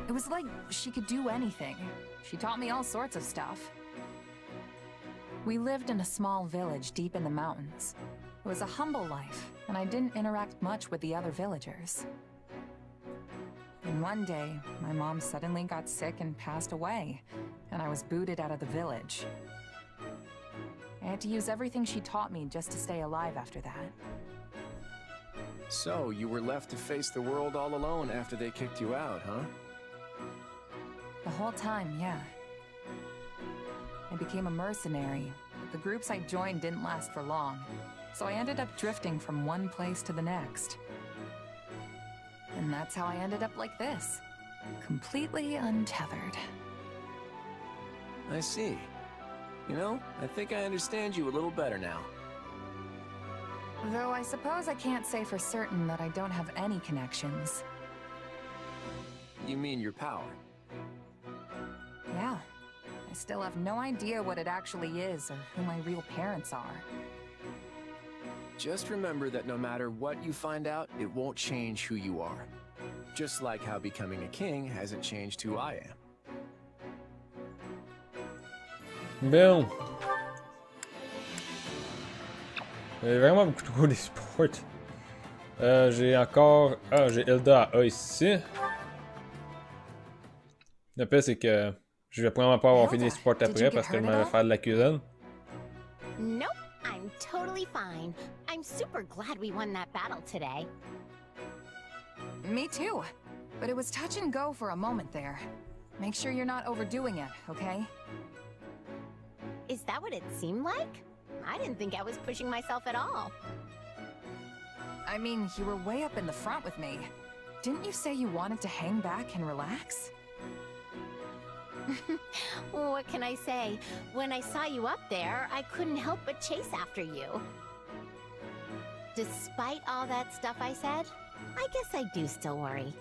It was like she could do anything. She taught me all sorts of stuff. We lived in a small village deep in the mountains. It was a humble life, and I didn't interact much with the other villagers. And one day, my mom suddenly got sick and passed away, and I was booted out of the village. I had to use everything she taught me just to stay alive after that. So, you were left to face the world all alone after they kicked you out, huh? The whole time, yeah. I became a mercenary, but the groups I joined didn't last for long, so I ended up drifting from one place to the next. And that's how I ended up like this, completely untethered. I see. You know, I think I understand you a little better now. Though I suppose I can't say for certain that I don't have any connections. You mean your power? Yeah. I still have no idea what it actually is or who my real parents are. Just remember that no matter what you find out, it won't change who you are. Just like how becoming a king hasn't changed who I am. Bon. J'ai vraiment beaucoup trop d'esport. J'ai encore... Ah, j'ai Elda à A ici. Le pire, c'est que je vais probablement pas avoir fini les sports après parce qu'elle m'avait fait de la cuisine. Nope, I'm totally fine. I'm super glad we won that battle today. Me too. But it was touch and go for a moment there. Make sure you're not overdoing it, okay? Is that what it seemed like? I didn't think I was pushing myself at all. I mean, you were way up in the front with me. Didn't you say you wanted to hang back and relax? What can I say? When I saw you up there, I couldn't help but chase after you. Despite all that stuff I said, I guess I do still worry.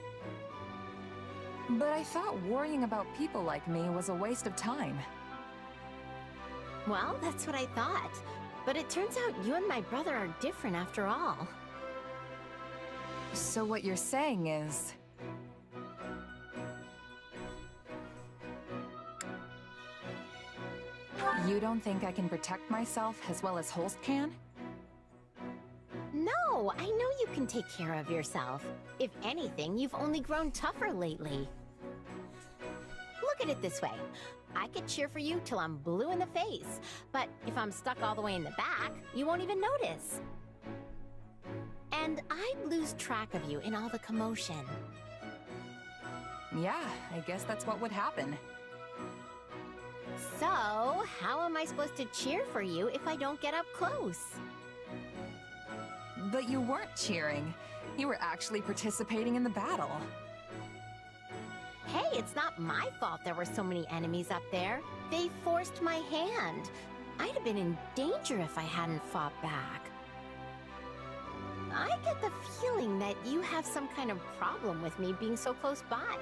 But I thought worrying about people like me was a waste of time. Well, that's what I thought. But it turns out you and my brother are different after all. So what you're saying is... you don't think I can protect myself as well as Holst can? No, I know you can take care of yourself. If anything, you've only grown tougher lately. Look at it this way. I could cheer for you till I'm blue in the face, but if I'm stuck all the way in the back, you won't even notice. And I'd lose track of you in all the commotion. Yeah, I guess that's what would happen. So, how am I supposed to cheer for you if I don't get up close? But you weren't cheering. You were actually participating in the battle. Hey, it's not my fault there were so many enemies up there. They forced my hand. I'd have been in danger if I hadn't fought back. I get the feeling that you have some kind of problem with me being so close by.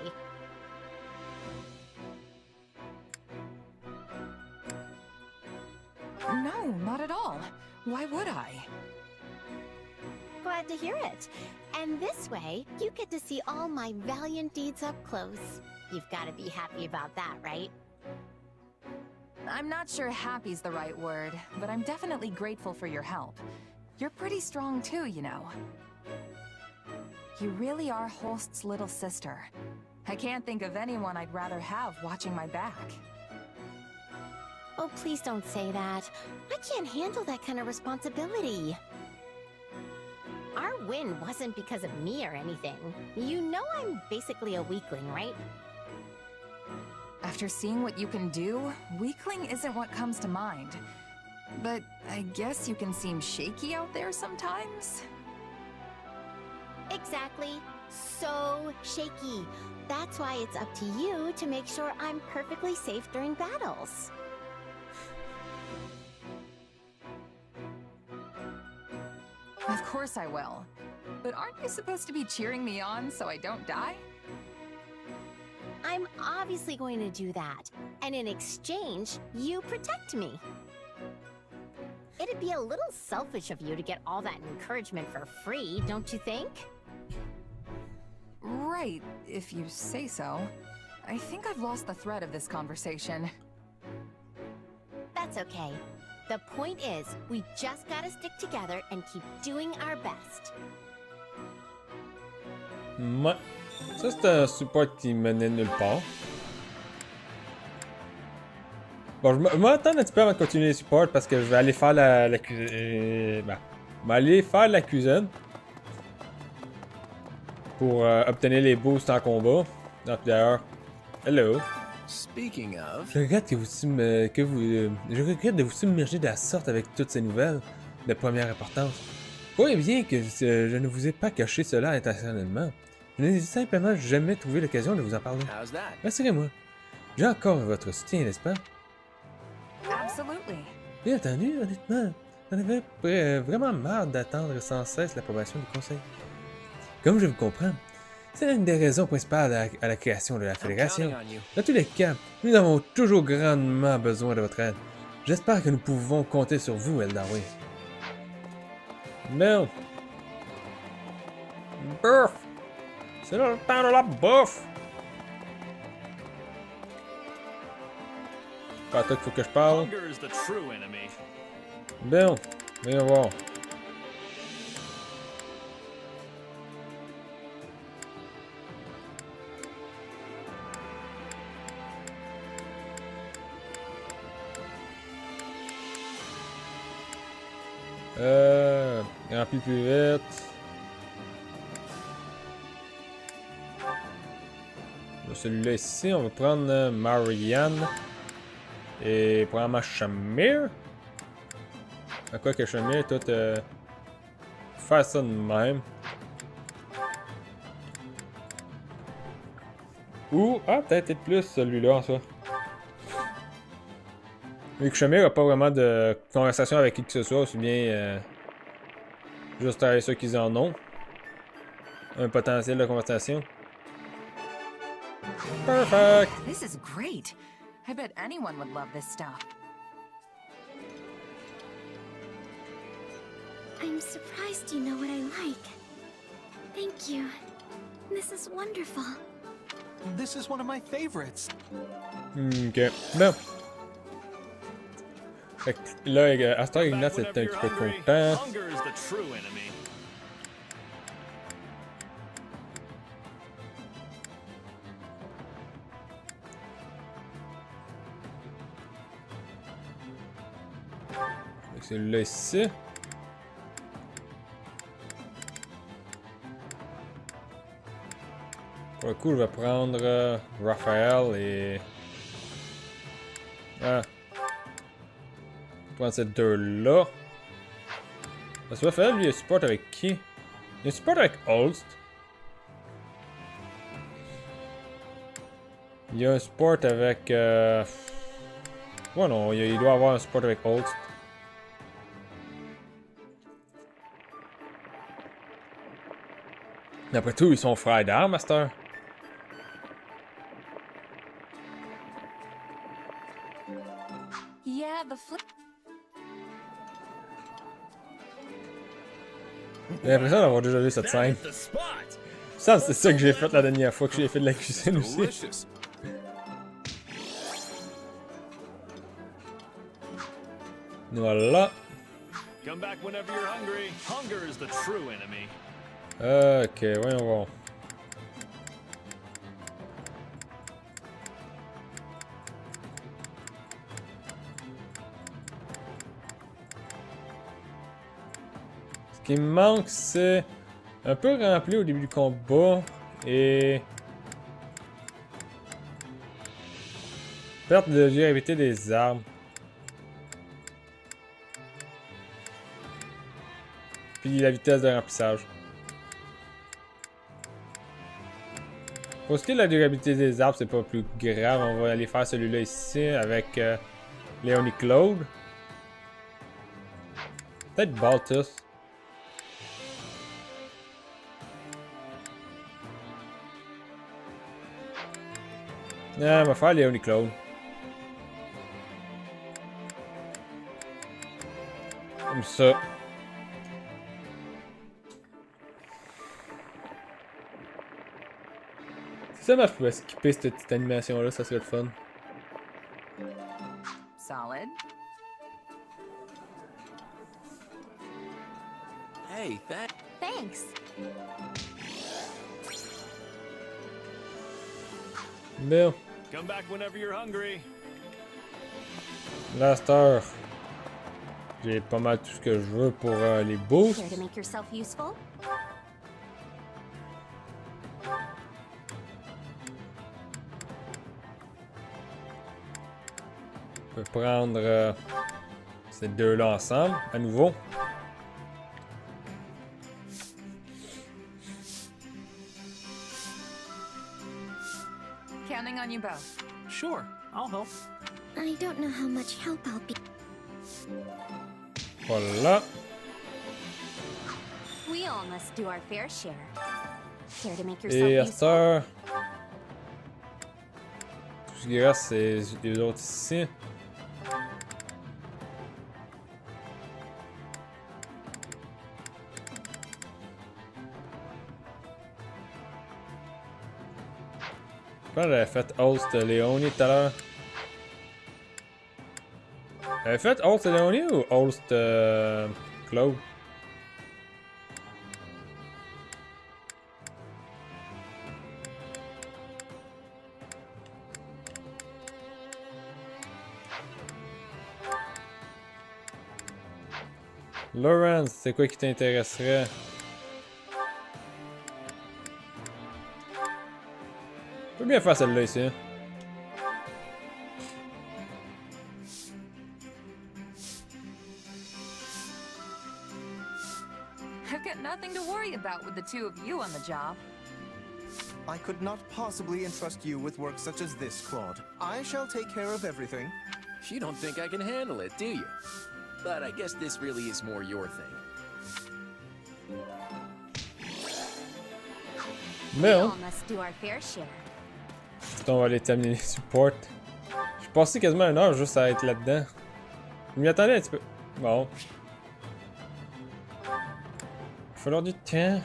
No, not at all. Why would I? Glad to hear it. And this way, you get to see all my valiant deeds up close. You've got to be happy about that, right? I'm not sure happy's the right word, but I'm definitely grateful for your help. You're pretty strong too, you know. You really are Holst's little sister. I can't think of anyone I'd rather have watching my back. Oh, please don't say that. I can't handle that kind of responsibility. Our win wasn't because of me or anything. You know I'm basically a weakling, right? After seeing what you can do, weakling isn't what comes to mind. But I guess you can seem shaky out there sometimes? Exactly. So shaky. That's why it's up to you to make sure I'm perfectly safe during battles. Of course I will. But aren't you supposed to be cheering me on so I don't die? I'm obviously going to do that. And in exchange, you protect me. It'd be a little selfish of you to get all that encouragement for free, don't you think? Right, if you say so. I think I've lost the thread of this conversation. That's okay. The point is, we just gotta stick together and keep doing our best. Ouais. Ça, c'est un support qui menait nulle part. Bon, je vais attendre un petit peu avant de continuer les supports parce que je vais aller faire la cuisine. Ben, je vais aller faire la cuisine pour obtenir les boosts en combat. D'ailleurs, hello. Speaking of... Je regrette je regrette de vous submerger de la sorte avec toutes ces nouvelles de première importance. Croyez bien que je ne vous ai pas caché cela intentionnellement. Je n'ai simplement jamais trouvé l'occasion de vous en parler. Rassurez-moi, j'ai encore votre soutien, n'est-ce pas? Absolutely. Bien entendu, honnêtement, j'en avais vraiment marre d'attendre sans cesse l'approbation du conseil. Comme je vous comprends, c'est une des raisons principales à la création de la Fédération. Dans tous les cas, nous avons toujours grandement besoin de votre aide. J'espère que nous pouvons compter sur vous, Eldarway. Non. Bouffe! C'est le temps de la bouffe! Pas toi qu'il faut que je parle. Bon, voyons voir. Remplis plus vite. Celui-là ici, on va prendre Marianne. Et probablement Shamir. À quoi que Shamir, toi, faire ça de même. Ou, peut-être plus celui-là en soi. Vu que Shamir n'a pas vraiment de conversation avec qui que ce soit, aussi bien juste avec ceux qui en ont. Un potentiel de conversation. Perfect! This is great. I bet anyone would love this stuff. I'm surprised you know what I like. Thank you. This is wonderful. This is one of my favorites. Ok. Bon. Fait que là, à ce temps, Ignace est un petit peu content. Celui-là ici. Pour le coup, je vais prendre Raphaël et... Ah. Je vais prendre ces deux-là. Parce que Raphaël, lui, il support avec qui? Il support avec Holst. Il y a un support avec... Ouais, non, il doit avoir un support avec Holst. D'après tout, ils sont frères d'armes, Master. Yeah, the flip. J'ai l'impression d'avoir déjà vu cette scène. Ça, c'est ça que j'ai fait la dernière fois que j'ai fait de la cuisine aussi. Delicious. Voilà. Come back whenever you're hungry. Hunger is the true enemy. Ok, voyons voir. Ce qui me manque, c'est un peu rempli au début du combat et perte de durabilité des armes. Puis la vitesse de remplissage. Pour ce qui est de la durabilité des arbres, c'est pas plus grave. On va aller faire celui-là ici avec Léonie Claude. Peut-être Baltus. Ah, on va faire Léonie Claude. Comme ça. Si ça marche, je pouvais skipper cette petite animation-là, ça serait le fun. Solid. Hey, Thanks. Bien. Come back whenever you're hungry. Là, à cette heure, j'ai pas mal tout ce que je veux pour les boosts. Care to make yourself useful? Je peux prendre ces deux-là ensemble, à nouveau. Counting on you both. Sure, I'll help. I don't know how much help I'll be. Voilà. We all must do our fair share. Care to make yourself Et à cette useful? heure, tout ce qui reste, c'est les autres ici. Je pense que j'avais fait host Léonie tout à l'heure. J'avais fait host Léonie ou host Claude? Lawrence, c'est quoi qui t'intéresserait? Je peux bien faire celle-là ici. I've got nothing to worry about with the two of you on the job. I could not possibly entrust you with work such as this, Claude. I shall take care of everything. You don't think I can handle it, do you? But I guess this really is more your thing. We Mais all must do our fair share. on va aller terminer les supports. Je suis passé quasiment une heure juste à être là-dedans. Je m'y attendais un petit peu. Bon. Il va falloir du temps.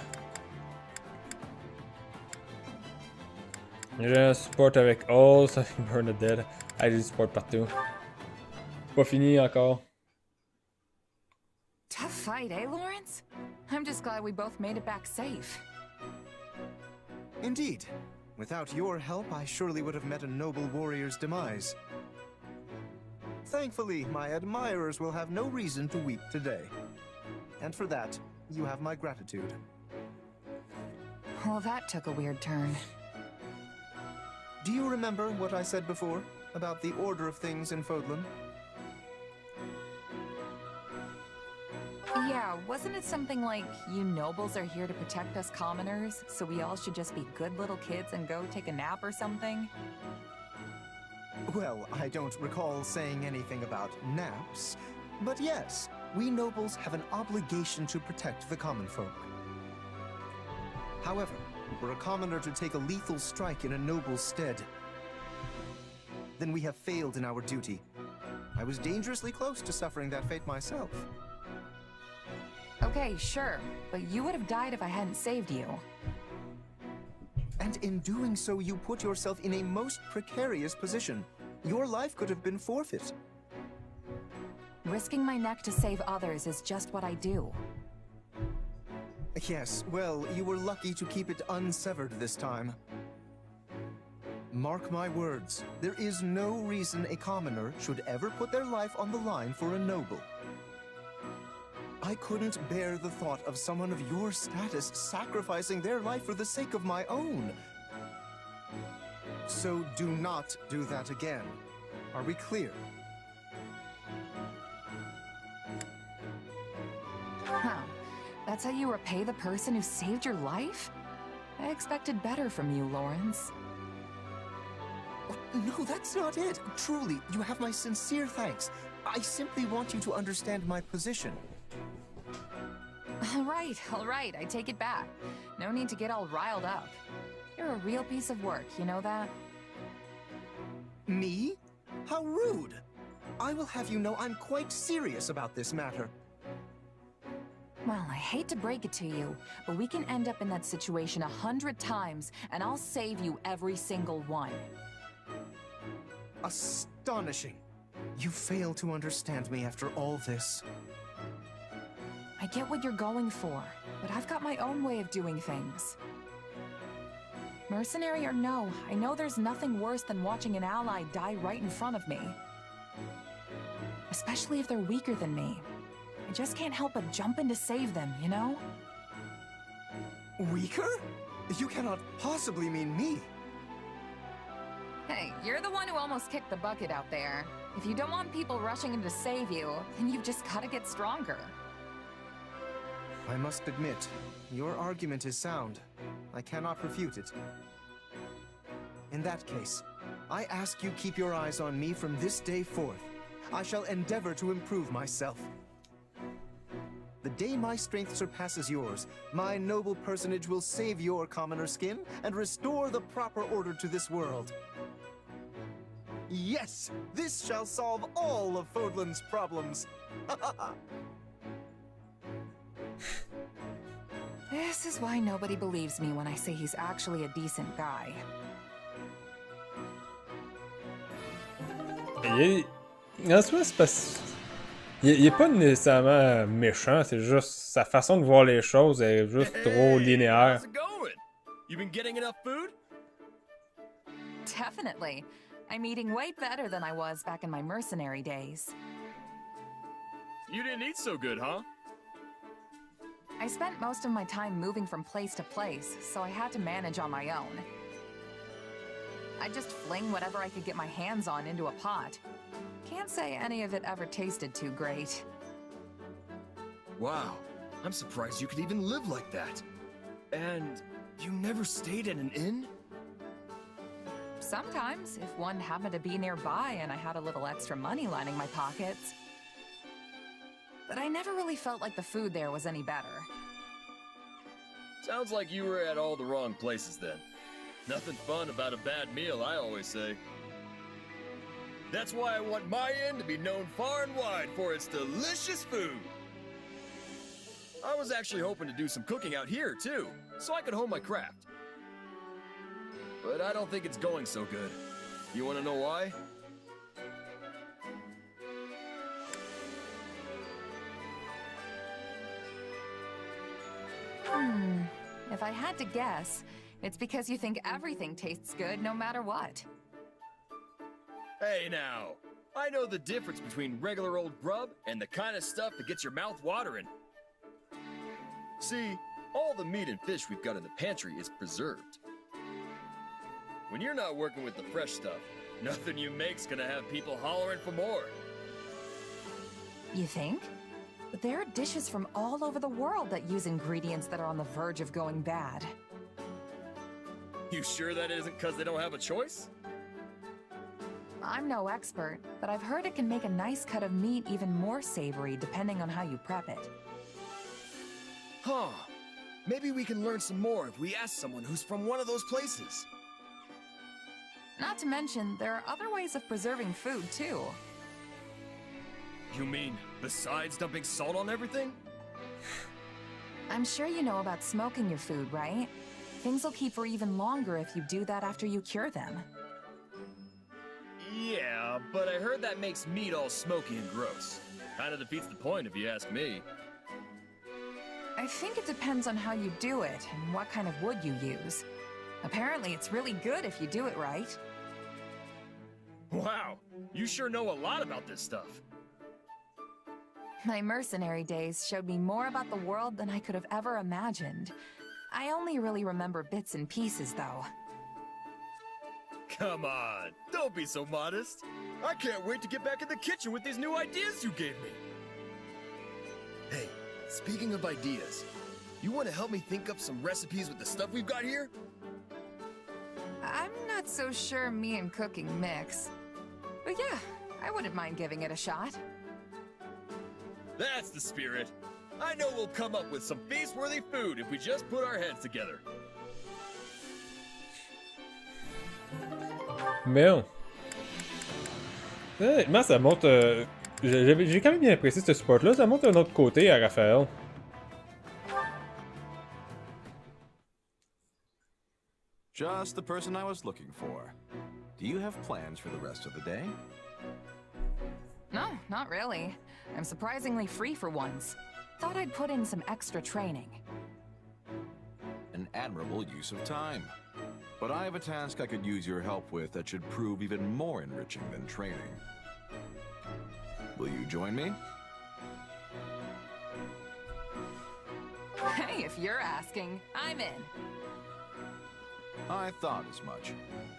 J'ai un support avec All, ça fait Burn the Dead. Ah, j'ai du support partout. C'est pas fini encore. Tough fight, eh, Lawrence? I'm just glad we both made it back safe. Indeed. Without your help, I surely would have met a noble warrior's demise. Thankfully, my admirers will have no reason to weep today. And for that, you have my gratitude. Well, that took a weird turn. Do you remember what I said before about the order of things in Fodlan? Yeah, wasn't it something like, you nobles are here to protect us commoners, so we all should just be good little kids and go take a nap or something? Well, I don't recall saying anything about naps, but yes, we nobles have an obligation to protect the common folk. However, were a commoner to take a lethal strike in a noble's stead, then we have failed in our duty. I was dangerously close to suffering that fate myself. Okay, sure, but you would have died if I hadn't saved you. And in doing so, you put yourself in a most precarious position. Your life could have been forfeit. Risking my neck to save others is just what I do. Yes, well, you were lucky to keep it unsevered this time. Mark my words, there is no reason a commoner should ever put their life on the line for a noble. I couldn't bear the thought of someone of your status sacrificing their life for the sake of my own. So do not do that again. Are we clear? Huh. That's how you repay the person who saved your life? I expected better from you, Lawrence. No, that's not it. Truly, you have my sincere thanks. I simply want you to understand my position. All right, I take it back. No need to get all riled up. You're a real piece of work, you know that? Me? How rude! I will have you know I'm quite serious about this matter. Well, I hate to break it to you, but we can end up in that situation 100 times, and I'll save you every single one. Astonishing. You fail to understand me after all this. I get what you're going for, but I've got my own way of doing things. Mercenary or no, I know there's nothing worse than watching an ally die right in front of me. Especially if they're weaker than me. I just can't help but jump in to save them, you know? Weaker? You cannot possibly mean me. Hey, you're the one who almost kicked the bucket out there. If you don't want people rushing in to save you, then you've just gotta get stronger. I must admit, your argument is sound. I cannot refute it. In that case, I ask you keep your eyes on me from this day forth. I shall endeavor to improve myself. The day my strength surpasses yours, my noble personage will save your commoner skin and restore the proper order to this world. Yes! This shall solve all of Fodlan's problems! This is why nobody believes me when I say he's actually a decent guy. En soi, c'est parce... Il est pas nécessairement méchant, c'est juste sa façon de voir les choses est juste trop linéaire. How's it going? You been getting enough food? Definitely. I'm eating way better than I was back in my mercenary days. You didn't eat so good, huh? I spent most of my time moving from place to place, so I had to manage on my own. I'd just fling whatever I could get my hands on into a pot. Can't say any of it ever tasted too great. Wow, I'm surprised you could even live like that. And you never stayed in an inn? Sometimes, if one happened to be nearby and I had a little extra money lining my pockets. But I never really felt like the food there was any better. Sounds like you were at all the wrong places then. Nothing fun about a bad meal, I always say. That's why I want my inn to be known far and wide for its delicious food. I was actually hoping to do some cooking out here, too, so I could hone my craft. But I don't think it's going so good. You want to know why? If I had to guess, it's because you think everything tastes good no matter what. Hey now, I know the difference between regular old grub and the kind of stuff that gets your mouth watering. See, all the meat and fish we've got in the pantry is preserved. When you're not working with the fresh stuff, nothing you make's gonna have people hollering for more. You think? But there are dishes from all over the world that use ingredients that are on the verge of going bad. You sure that isn't because they don't have a choice? I'm no expert, but I've heard it can make a nice cut of meat even more savory depending on how you prep it. Huh. Maybe we can learn some more if we ask someone who's from one of those places. Not to mention, there are other ways of preserving food, too. You mean, besides dumping salt on everything? I'm sure you know about smoking your food, right? Things will keep for even longer if you do that after you cure them. Yeah, but I heard that makes meat all smoky and gross. Kinda defeats the point if you ask me. I think it depends on how you do it and what kind of wood you use. Apparently, it's really good if you do it right. Wow, you sure know a lot about this stuff. My mercenary days showed me more about the world than I could have ever imagined. I only really remember bits and pieces, though. Come on, don't be so modest. I can't wait to get back in the kitchen with these new ideas you gave me. Hey, speaking of ideas, you want to help me think up some recipes with the stuff we've got here? I'm not so sure me and cooking mix. But yeah, I wouldn't mind giving it a shot. That's the spirit. I know we'll come up with some feast-worthy food if we just put our heads together. Mais honnêtement, ça montre... j'ai quand même bien apprécié ce support-là. Ça montre un autre côté à Raphaël. Just the person I was looking for. Do you have plans for the rest of the day? No, not really. I'm surprisingly free for once. Thought I'd put in some extra training. An admirable use of time. But I have a task I could use your help with that should prove even more enriching than training. Will you join me? Hey, if you're asking, I'm in. I thought as much.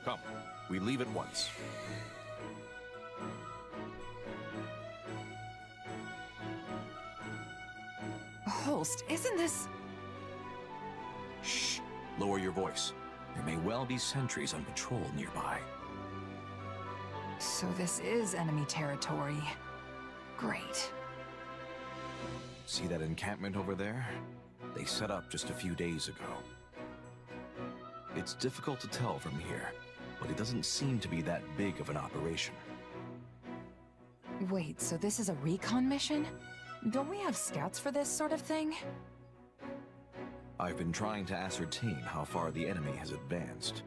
Come, we leave at once. Holst, isn't this... Shh! Lower your voice. There may well be sentries on patrol nearby. So this is enemy territory. Great. See that encampment over there? They set up just a few days ago. It's difficult to tell from here, but it doesn't seem to be that big of an operation. Wait, so this is a recon mission? Don't we have scouts for this sort of thing? I've been trying to ascertain how far the enemy has advanced.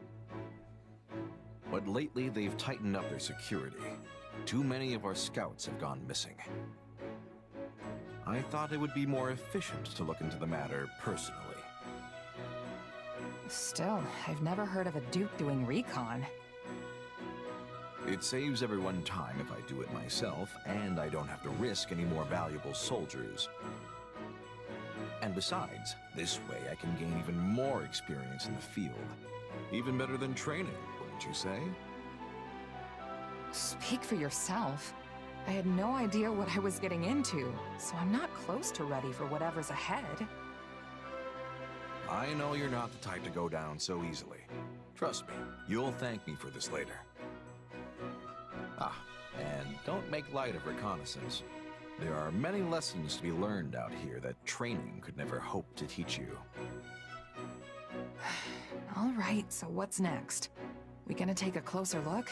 But lately, they've tightened up their security. Too many of our scouts have gone missing. I thought it would be more efficient to look into the matter personally. Still, I've never heard of a Duke doing recon. It saves everyone time if I do it myself, and I don't have to risk any more valuable soldiers. And besides, this way I can gain even more experience in the field. Even better than training, wouldn't you say? Speak for yourself. I had no idea what I was getting into, so I'm not close to ready for whatever's ahead. I know you're not the type to go down so easily. Trust me, you'll thank me for this later. Ah, and don't make light of reconnaissance. There are many lessons to be learned out here that training could never hope to teach you. All right, so what's next? We gonna take a closer look?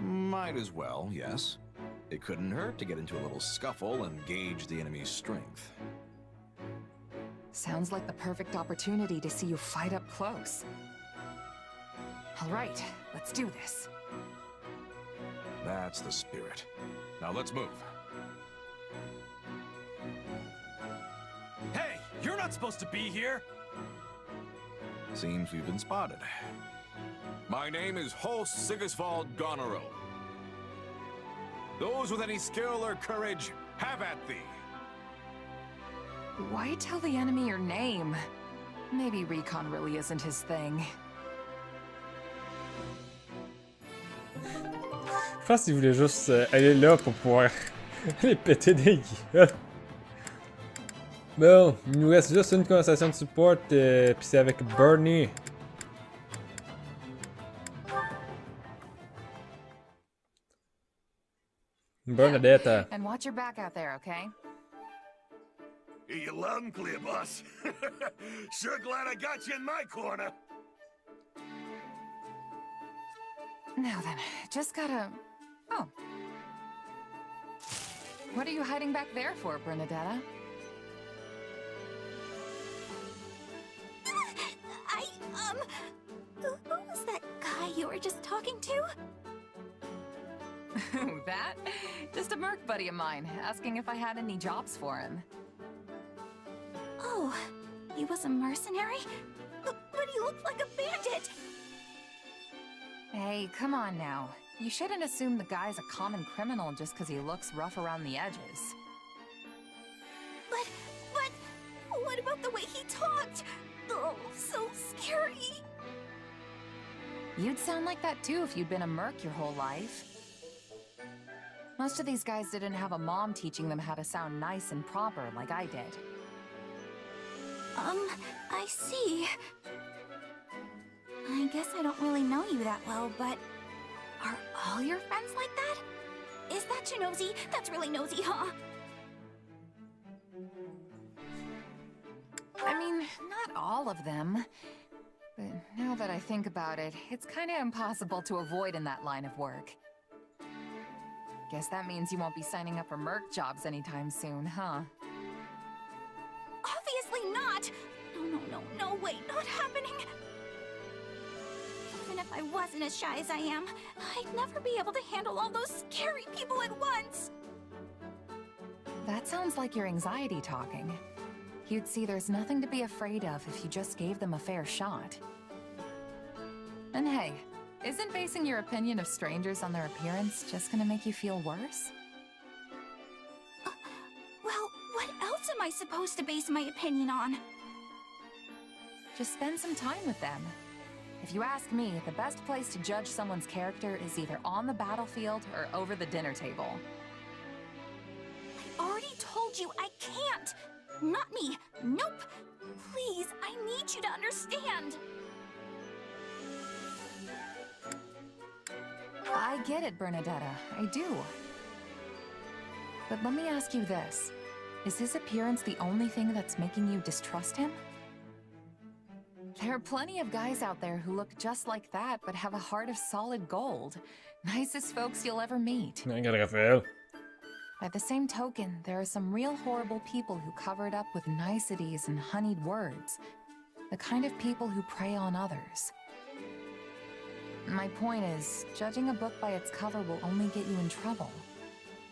Might as well, yes. It couldn't hurt to get into a little scuffle and gauge the enemy's strength. Sounds like the perfect opportunity to see you fight up close. All right, let's do this. That's the spirit. Now let's move. Hey, you're not supposed to be here! Seems we've been spotted. My name is Holst Sigisvald Goneril. Those with any skill or courage, have at thee. Why tell the enemy your name? Maybe recon really isn't his thing. Je pense qu'il voulait juste aller là pour pouvoir aller péter des gueules. Bon, il nous reste juste une conversation de support, puis c'est avec Bernie. Bernadette. And watch your back out there, okay? Hear you loud and clear, boss. Sure glad I got you in my corner. Now then, just gotta... Oh. What are you hiding back there for, Bernadetta? were just talking to? That? Just a merc buddy of mine, asking if I had any jobs for him. Oh, he was a mercenary? But he looked like a bandit! Hey, come on now. You shouldn't assume the guy's a common criminal just because he looks rough around the edges. But, what about the way he talked? Oh, so scary! You'd sound like that too if you'd been a merc your whole life. Most of these guys didn't have a mom teaching them how to sound nice and proper like I did. I see. I guess I don't really know you that well, but... Are all your friends like that? Is that too nosy? That's really nosy, huh? I mean, not all of them. But now that I think about it, it's kinda impossible to avoid in that line of work. Guess that means you won't be signing up for merc jobs anytime soon, huh? Obviously not! No, wait, not happening! Even if I wasn't as shy as I am, I'd never be able to handle all those scary people at once! That sounds like your anxiety talking. You'd see there's nothing to be afraid of if you just gave them a fair shot. And hey, isn't basing your opinion of strangers on their appearance just gonna make you feel worse? Well, what else am I supposed to base my opinion on? Just spend some time with them. If you ask me, the best place to judge someone's character is either on the battlefield or over the dinner table. I already told you I can't! Not me! Nope! Please, I need you to understand! I get it, Bernadetta. I do. But let me ask you this. Is his appearance the only thing that's making you distrust him? There are plenty of guys out there who look just like that but have a heart of solid gold. Nicest folks you'll ever meet. By the same token, there are some real horrible people who cover it up with niceties and honeyed words. The kind of people who prey on others. My point is, judging a book by its cover will only get you in trouble.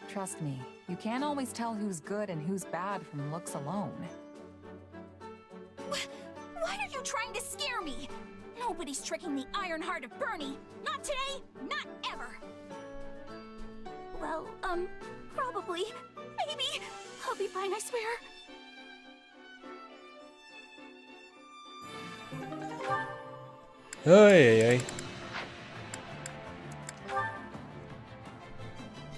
Trust me, you can't always tell who's good and who's bad from looks alone. Why are you trying to scare me? Nobody's tricking the iron heart of Bernie. Not today, not ever. Well, probably. Maybe. I'll be fine, I swear. Aïe.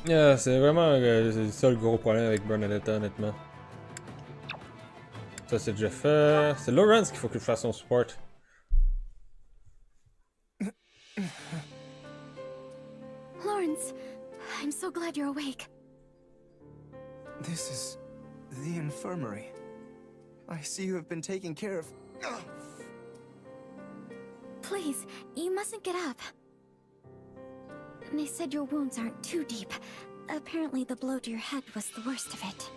Yeah, c'est vraiment ça le gros problème avec Bernadetta, honnêtement. Ça c'est déjà fait. C'est Lawrence qu'il faut que je fasse son support. Lawrence, I'm so glad you're awake. This is the infirmary. I see you have been taking care of... Please, you mustn't get up. They said your wounds aren't too deep. Apparently the blow to your head was the worst of it.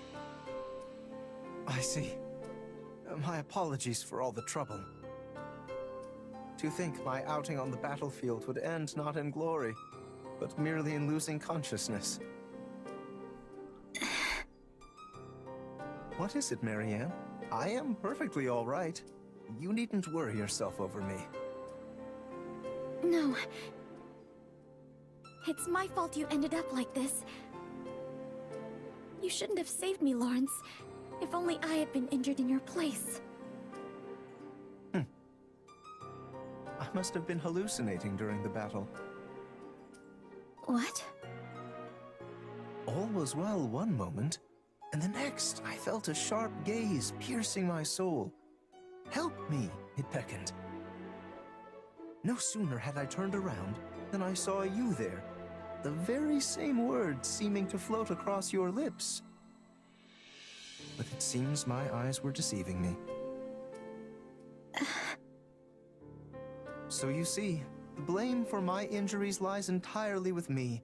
I see. My apologies for all the trouble. To think my outing on the battlefield would end not in glory, but merely in losing consciousness. What is it, Marianne? I am perfectly all right. You needn't worry yourself over me. No. It's my fault you ended up like this. You shouldn't have saved me, Lawrence. If only I had been injured in your place. I must have been hallucinating during the battle. What? All was well one moment, and the next I felt a sharp gaze piercing my soul. Help me, it beckoned. No sooner had I turned around than I saw you there, the very same words seeming to float across your lips. But it seems my eyes were deceiving me. So you see, the blame for my injuries lies entirely with me.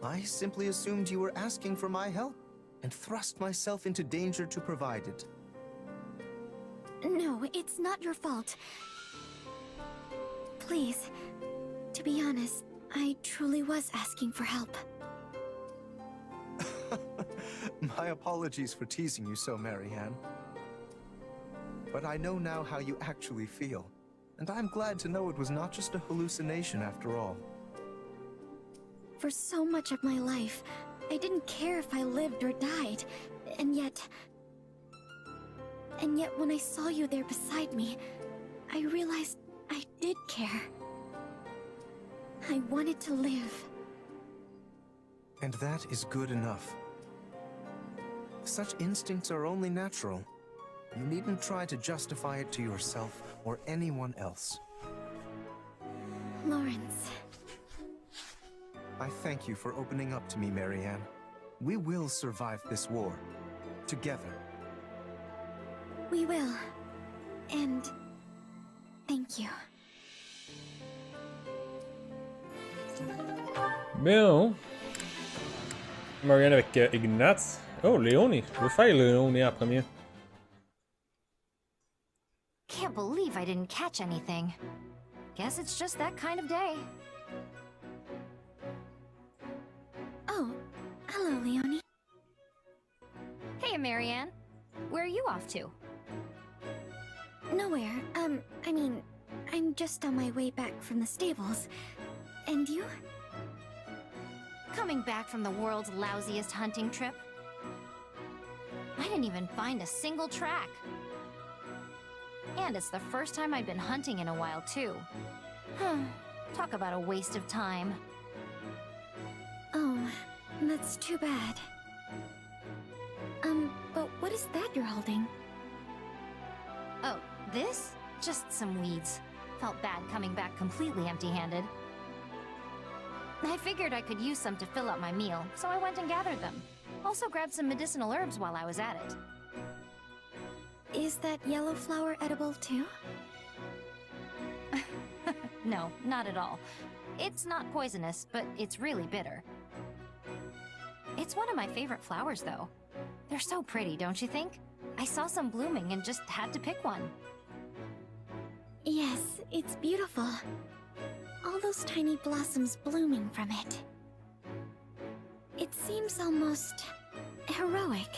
I simply assumed you were asking for my help, and thrust myself into danger to provide it. No, it's not your fault. Please, be honest, I truly was asking for help. My apologies for teasing you so, Marianne. But I know now how you actually feel, and I'm glad to know it was not just a hallucination after all. For so much of my life, I didn't care if I lived or died, and yet when I saw you there beside me, I realized I did care. I wanted to live. And that is good enough. Such instincts are only natural. You needn't try to justify it to yourself or anyone else. Lawrence. I thank you for opening up to me, Marianne. We will survive this war. Together. We will. And thank you. Bon. Marianne avec Ignatz. Oh, Léonie. Je veux faire Léonie en premier. Can't believe I didn't catch anything. Guess it's just that kind of day. Oh, hello, Leonie. Hey, Marianne. Where are you off to? Nowhere. I mean, I'm just on my way back from the stables. And you? Coming back from the world's lousiest hunting trip? I didn't even find a single track. And it's the first time I'd been hunting in a while, too. Talk about a waste of time. Oh, that's too bad. But what is that you're holding? Oh, this? Just some weeds. Felt bad coming back completely empty-handed. I figured I could use some to fill up my meal, so I went and gathered them. Also grabbed some medicinal herbs while I was at it. Is that yellow flower edible too? No, not at all. It's not poisonous, but it's really bitter. It's one of my favorite flowers, though. They're so pretty, don't you think? I saw some blooming and just had to pick one. Yes, it's beautiful. All those tiny blossoms blooming from it. It seems almost heroic.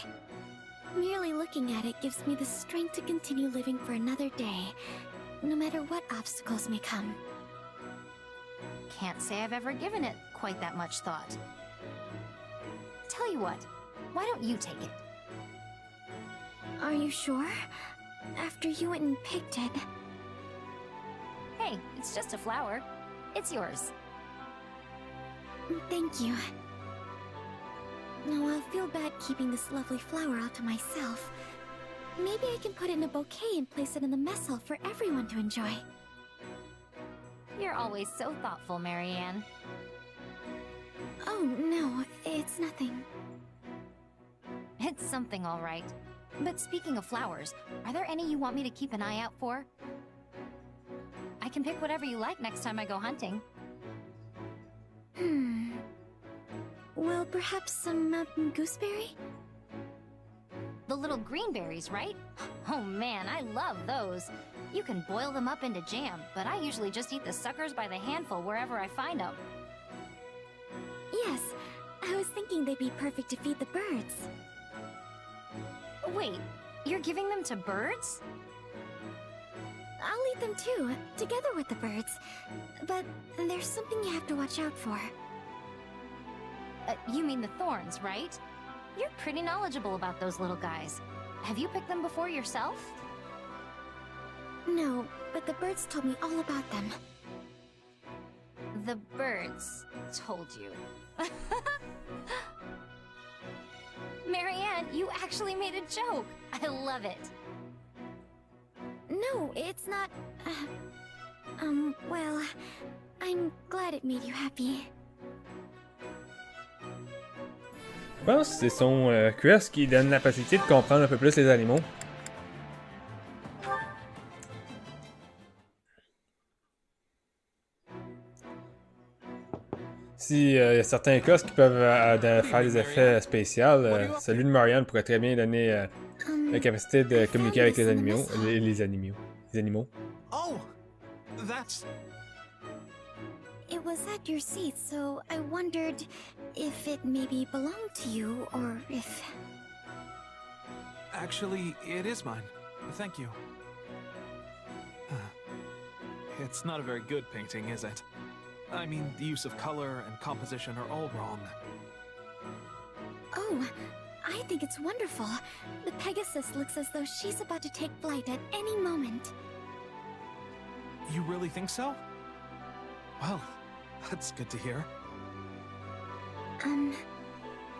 Merely looking at it gives me the strength to continue living for another day, no matter what obstacles may come. Can't say I've ever given it quite that much thought. Tell you what, why don't you take it? Are you sure? After you went and picked it... Hey, it's just a flower. It's yours. Thank you. Now I'll feel bad keeping this lovely flower all to myself. Maybe I can put it in a bouquet and place it in the mess hall for everyone to enjoy. You're always so thoughtful, Marianne. Oh, no, it's nothing. It's something, all right. But speaking of flowers, are there any you want me to keep an eye out for? I can pick whatever you like next time I go hunting. Well, perhaps some mountain gooseberry? The little green berries, right? Oh man, I love those. You can boil them up into jam, but I usually just eat the suckers by the handful wherever I find them. Yes, I was thinking they'd be perfect to feed the birds. Wait, you're giving them to birds? I'll eat them too, together with the birds. But there's something you have to watch out for. You mean the thorns, right? You're pretty knowledgeable about those little guys. Have you picked them before yourself? No, but the birds told me all about them. The birds told you. Marianne, you actually made a joke. I love it. No, it's not... well... I'm glad it made you happy. Je pense que c'est son cuirasse qui donne la possibilité de comprendre un peu plus les animaux. Si y a certains casques qui peuvent faire des effets spéciaux, celui de Marianne pourrait très bien donner la capacité de communiquer avec les animaux. Les animaux. Oh, that's... it was at your seat, so I wondered if it maybe belonged to you, or if... Actually, it is mine. Thank you. It's not a very good painting, is it? I mean, the use of color and composition are all wrong. Oh, I think it's wonderful. The Pegasus looks as though she's about to take flight at any moment. You really think so? Well, that's good to hear.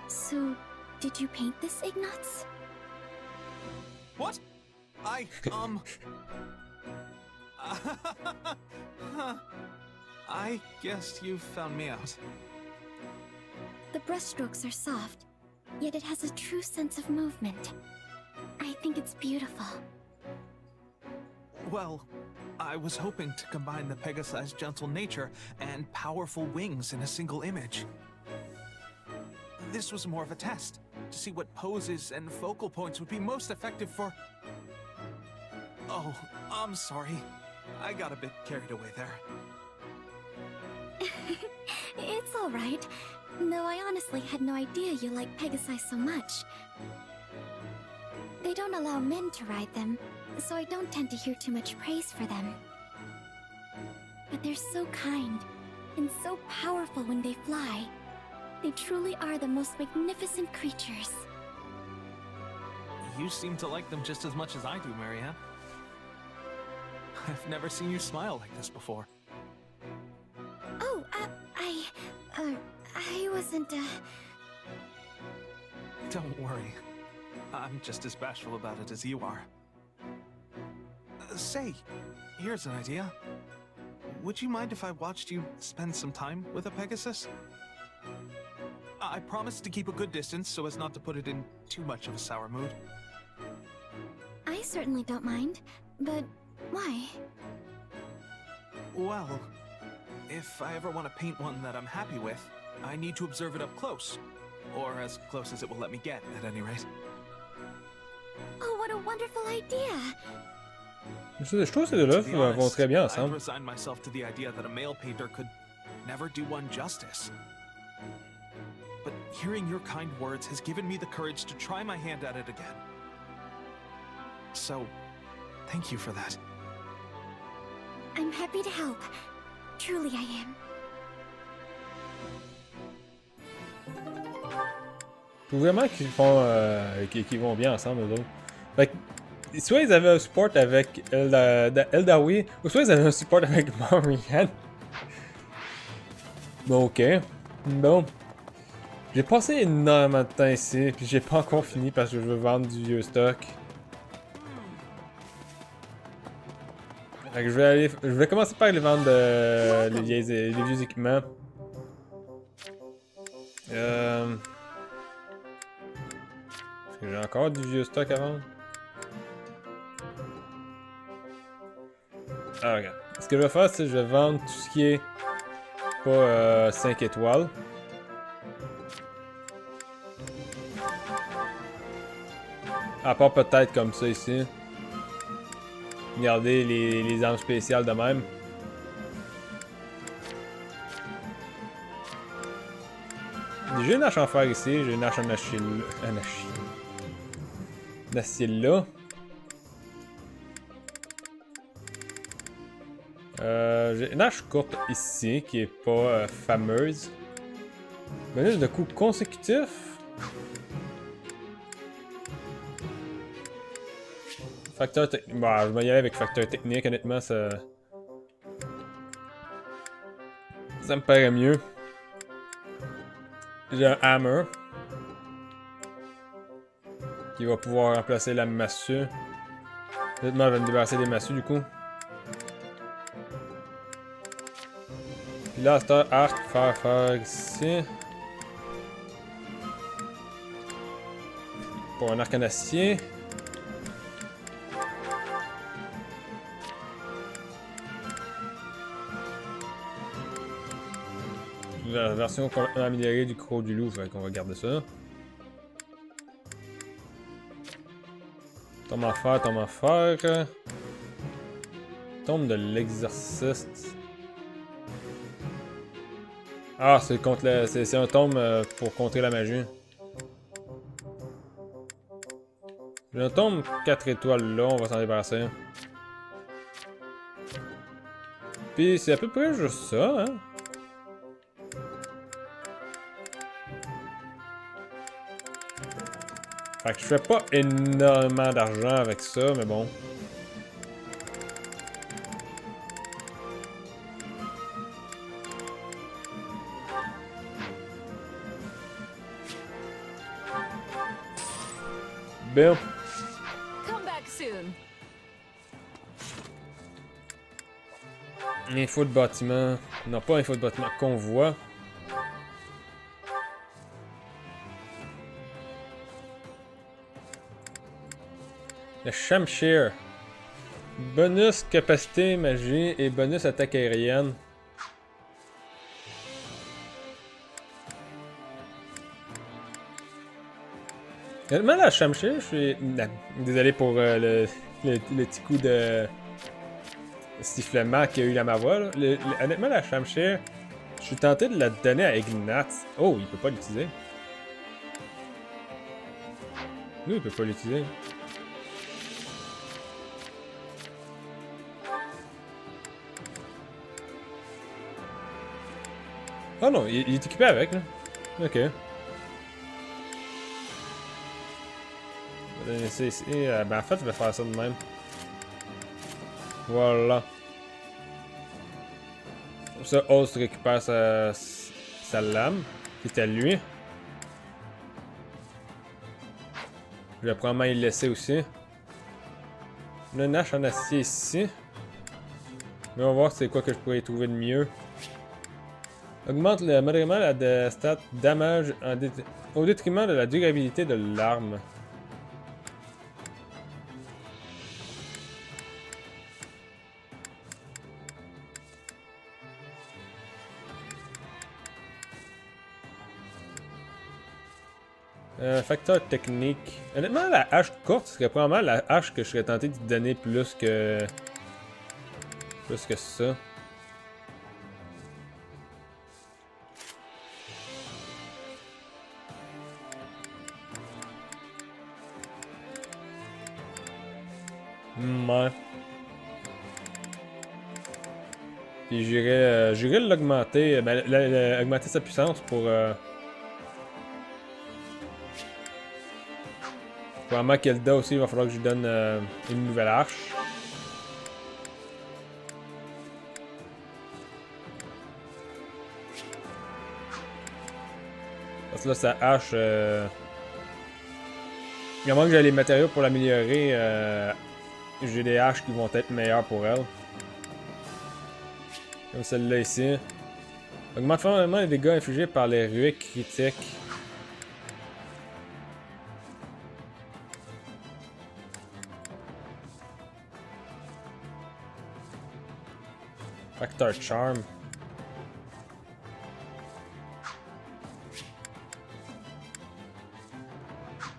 So, did you paint this, Ignatz? What? I guess you found me out. The brushstrokes are soft, yet it has a true sense of movement. I think it's beautiful. Well, I was hoping to combine the Pegasi's gentle nature and powerful wings in a single image. This was more of a test, to see what poses and focal points would be most effective for... Oh, I'm sorry. I got a bit carried away there. It's alright, though I honestly had no idea you like Pegasi so much. They don't allow men to ride them, so I don't tend to hear too much praise for them. But they're so kind, and so powerful when they fly. They truly are the most magnificent creatures. You seem to like them just as much as I do, Marianne. I've never seen you smile like this before. Oh, I wasn't, Don't worry. I'm just as bashful about it as you are. Say, here's an idea. Would you mind if I watched you spend some time with a Pegasus? I promise to keep a good distance so as not to put it in too much of a sour mood. I certainly don't mind, but why? Well, if I ever want to paint one that I'm happy with, I need to observe it up close. Or as close as it will let me get, at any rate. Oh, what a wonderful idea! Je trouve que ces deux-là vont très bien I ensemble. resigned myself to the idea that a male painter could never do one justice. But hearing your kind words has given me the courage to try my hand at it again. So, thank you for that. I'm happy to help. Truly I am. Je trouve vraiment qu'ils font, qu'ils vont bien ensemble, eux autres. Fait que, soit ils avaient un support avec Eldawi, ou soit ils avaient un support avec Marianne. Bon, ok. Bon. J'ai passé énormément de temps ici, puis j'ai pas encore fini parce que je veux vendre du vieux stock. Fait que je vais commencer par les vendre les vieux équipements. Est-ce que j'ai encore du vieux stock à vendre? Ah, regarde. Ce que je vais faire, c'est que je vais vendre tout ce qui est pas 5 étoiles. À part peut-être comme ça ici. Regardez les armes spéciales de même. J'ai une hache en fer ici, j'ai une hache en acier là. J'ai une hache courte ici qui est pas fameuse. Bonus de coups consécutifs. Facteur technique. Bah, je vais y aller avec facteur technique, honnêtement, ça me paraît mieux. J'ai un hammer qui va pouvoir remplacer la massue. Honnêtement, je vais me débarrasser des massues du coup. Puis là, c'est un arc, fer ici. Pour un arc en acier. La version améliorée du croc du loup, fait qu'on va garder ça. Tombe en fer, tombe en fer. Tombe de l'exercice. Ah, c'est contre le... c'est un tome pour contrer la magie. J'ai un tome 4 étoiles là, on va s'en débarrasser. Puis c'est à peu près juste ça, hein. Fait que je fais pas énormément d'argent avec ça, mais bon. Bien. Come back soon. Info de bâtiment. Non, pas info de bâtiment. Convoi. Le Shamshir. Bonus capacité magie et bonus attaque aérienne. Honnêtement, la Shamshir, je suis... Désolé pour le petit coup de sifflement qu'il y a eu dans ma voix. Là. Honnêtement, la Shamshir, je suis tenté de la donner à Ignatz. Oh, il peut pas l'utiliser. Lui, il peut pas l'utiliser. Oh non, il est équipé avec, là. Ok. Je vais donner ça ici. Ben en fait, je vais faire ça de même. Voilà. Comme ça, Host récupère sa lame, qui est à lui. Je vais probablement y laisser aussi. Le Nash en acier ici. Mais on va voir c'est quoi que je pourrais y trouver de mieux. Augmente modérément la stat damage au détriment de la durabilité de l'arme. Facteur technique. Honnêtement, la hache courte serait probablement la hache que je serais tenté de donner plus que ça. Ouais. Puis j'irais l'augmenter, ben augmenter sa puissance pour probablement qu'Elda aussi, il va falloir que je lui donne une nouvelle hache. Parce que là, sa hache... Il y a moins que j'ai les matériaux pour l'améliorer. J'ai des haches qui vont être meilleures pour elle. Comme celle-là ici. Augmente fortement les dégâts infligés par les ruées critiques. Factor Charm.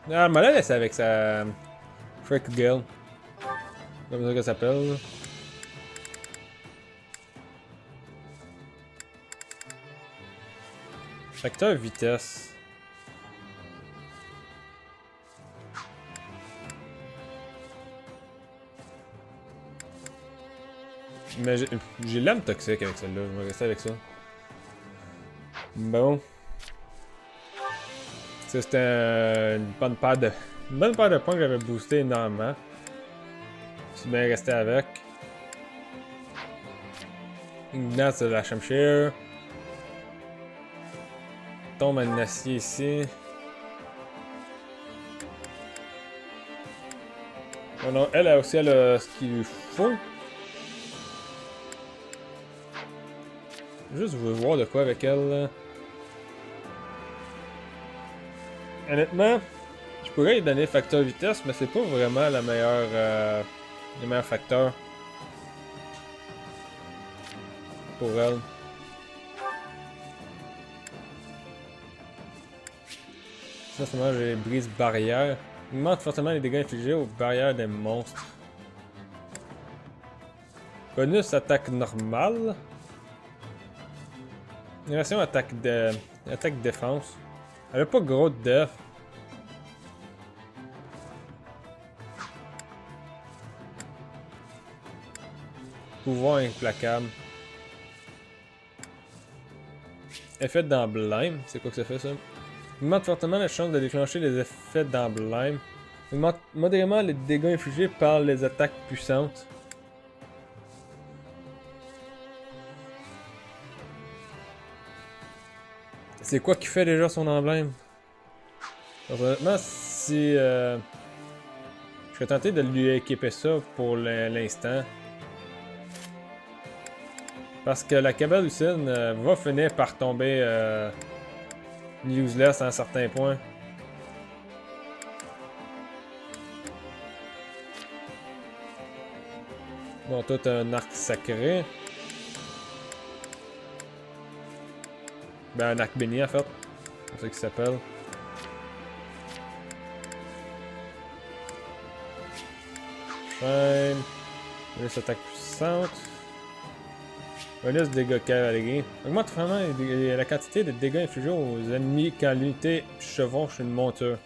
Ah, elle m'a laissé avec sa Frick Girl. Comme ça qu'elle s'appelle. Facteur vitesse. Mais j'ai l'âme toxique avec celle-là, je vais rester avec ça. Bon. Ça c'était une bonne paire de points que j'avais boosté énormément. Je suis bien resté avec. Ignatz de la Shamshir. Tombe en acier ici. Oh non, elle a aussi ce qu'il lui faut. Juste je veux voir de quoi avec elle. Là. Honnêtement, je pourrais lui donner facteur vitesse, mais c'est pas vraiment la meilleure, le meilleur facteur pour elle. Ça, seulement j'ai brise barrière. Augmente fortement les dégâts infligés aux barrières des monstres. Bonus attaque normale. Version attaque défense. Elle a pas gros de def. Pouvoir implacable. Effet d'emblème. C'est quoi que ça fait ça? Augmente fortement la chance de déclencher les effets d'emblème. Augmente modérément les dégâts infligés par les attaques puissantes. C'est quoi qui fait déjà son emblème? Alors, honnêtement, si... je serais tenté de lui équiper ça pour l'instant. Parce que la cabale lucide va finir par tomber useless à un certain point. Bon, toi t'as un arc sacré. Ben, un arc béni en fait. C'est ça qu'il s'appelle. Chaîne. Bonus attaque puissante. Bonus dégâts cavalerie. Augmente vraiment la quantité de dégâts infligés aux ennemis quand l'unité chevauche une monture.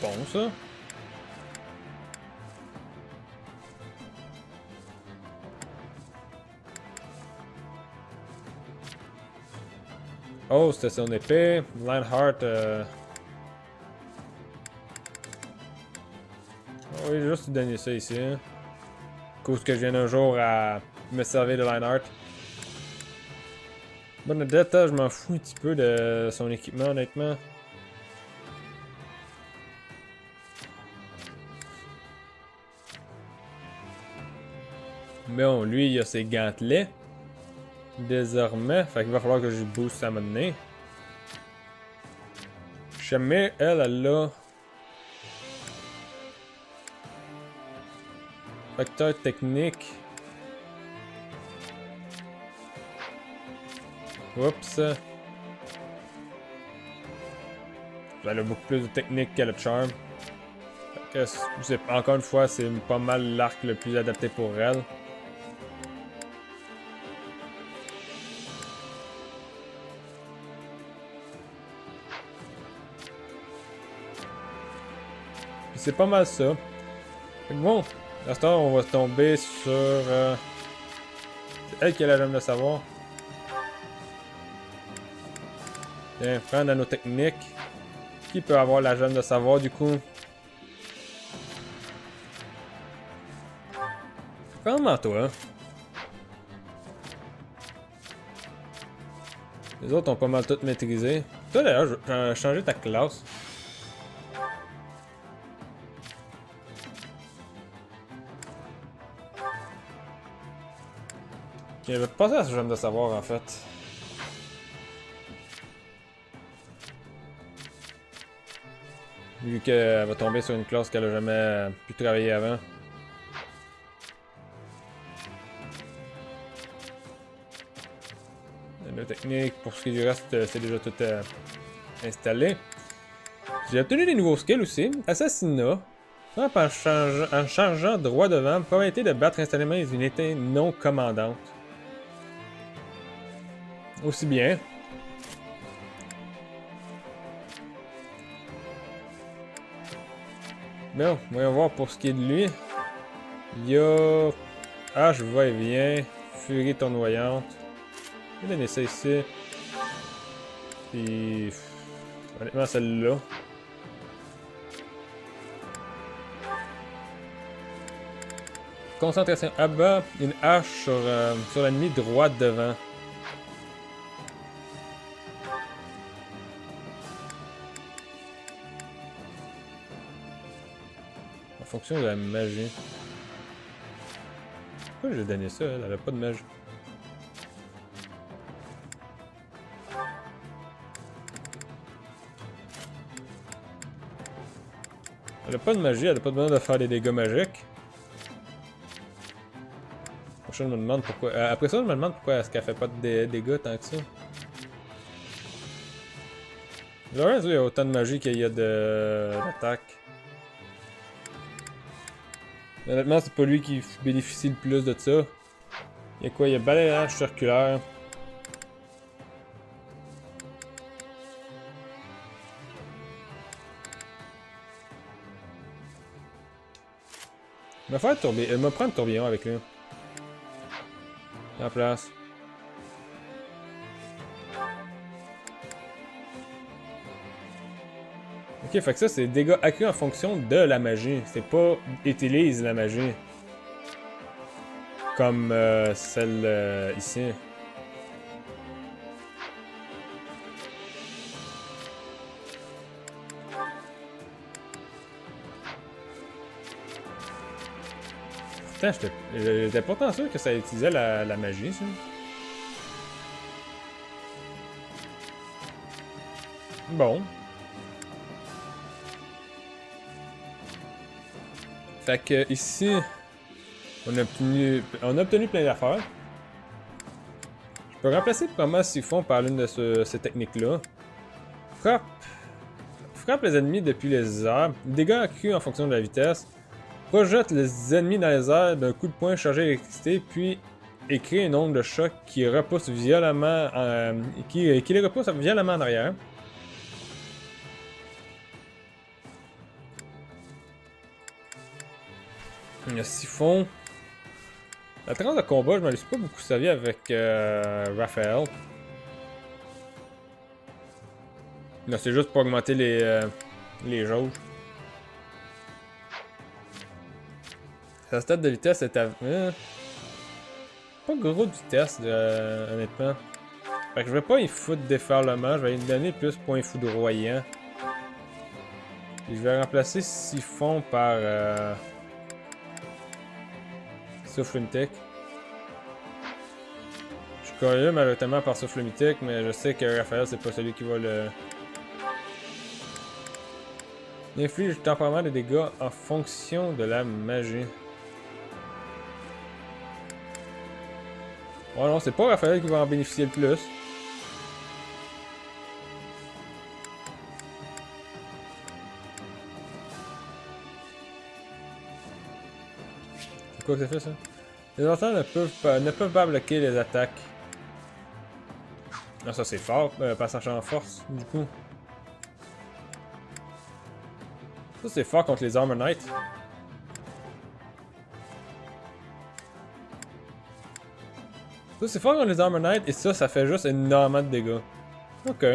Bon ça. Oh, c'était son épée. Lionheart. Oh, oui, juste donner ça ici. Hein. Cause que je viens un jour à me servir de Lionheart. Bernadette, je m'en fous un petit peu de son équipement, honnêtement. Mais bon, lui, il a ses gantelets. Désormais, fait qu'il va falloir que je booste à m'amener. Jamais elle a facteur technique. Oups. Elle a beaucoup plus de technique qu'elle a de charme. Encore une fois, c'est pas mal l'arc le plus adapté pour elle. C'est pas mal ça. Bon, à ce temps, on va tomber sur... c'est elle qui a la gemme de savoir. Tiens, prends nanotechnique. Qui peut avoir la gemme de savoir du coup? Vraiment toi. Les autres ont pas mal tout maîtrisé. Toi d'ailleurs, je vais changer ta classe. Ok, je vais te passer à ce gemme de savoir en fait. Vu qu'elle va tomber sur une classe qu'elle a jamais pu travailler avant. La technique, pour ce qui est du reste, c'est déjà tout installé. J'ai obtenu des nouveaux skills aussi. Assassinat. Frappe en chargeant droit devant. Probabilité de battre instantanément les unités non commandantes. Aussi bien. Bon, voyons voir pour ce qui est de lui. Il y a... Hache va-et-vient. Furie tournoyante. Je vais donner ça ici. Puis... honnêtement, celle-là. Concentration. Abat une hache sur l'ennemi droit devant. En fonction de la magie. Pourquoi j'ai donné ça? Elle a pas de magie. Elle a pas de magie, elle a pas besoin de faire des dégâts magiques. Je me demande pourquoi. Après ça, je me demande pourquoi est-ce qu'elle fait pas de dégâts tant que ça. Lawrence, il y a autant de magie qu'il y a d'attaque. Honnêtement, c'est pas lui qui bénéficie le plus de ça. Il y a quoi? Il y a balayage circulaire. va faire tourbillon. Il va prendre tourbillon avec lui. En place. Ok, fait que ça, c'est dégâts accrus en fonction de la magie. C'est pas utilise la magie. Comme celle ici. Putain, j'étais pourtant sûr que ça utilisait la magie, ça. Bon. Fait que ici, on a obtenu plein d'affaires. Je peux remplacer probablement Siphon par l'une de ces techniques-là. Frappe les ennemis depuis les airs. Dégâts accrus en fonction de la vitesse. Projette les ennemis dans les airs d'un coup de poing chargé d'électricité, puis et crée une onde de choc qui repousse violemment, qui les repousse violemment en arrière. Le Siphon. La tranche de combat, je m'en suis pas beaucoup servi avec Raphaël. Non, c'est juste pour augmenter les jauges. Sa stat de vitesse est à... pas gros de vitesse, honnêtement. Fait que je vais pas y foutre déferlement, je vais lui donner plus points foudroyants. Et je vais remplacer Siphon par... Souffle mythique. Je suis curieux majoritairement par souffle mythique, mais je sais que Raphaël c'est pas celui qui va le... Il inflige temporairement des dégâts en fonction de la magie. Oh non, c'est pas Raphaël qui va en bénéficier le plus. C'est quoi que ça fait ça? Les enfants ne peuvent pas bloquer les attaques. Non, ça c'est fort, passage en force, du coup. Ça c'est fort contre les Armor Knights. Ça c'est fort contre les Armor Knights et ça fait juste énormément de dégâts. Ok.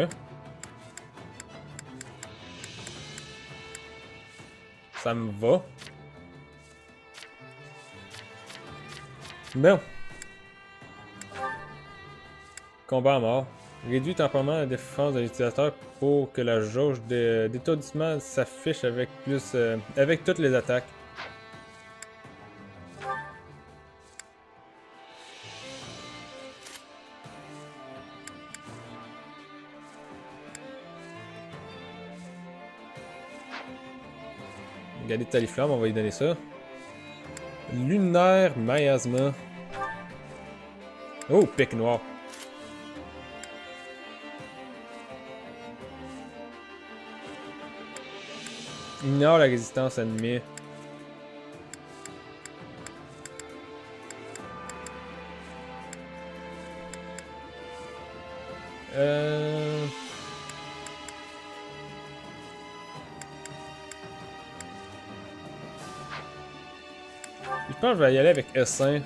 Ça me va. Bon. Combat à mort. Réduit temporairement la défense de l'utilisateur pour que la jauge d'étourdissement s'affiche avec avec toutes les attaques. Regardez Taliflamme, on va lui donner ça. Lunaire miasma. Oh, pic noir. Ignore la résistance ennemie. Je pense que je vais y aller avec S1.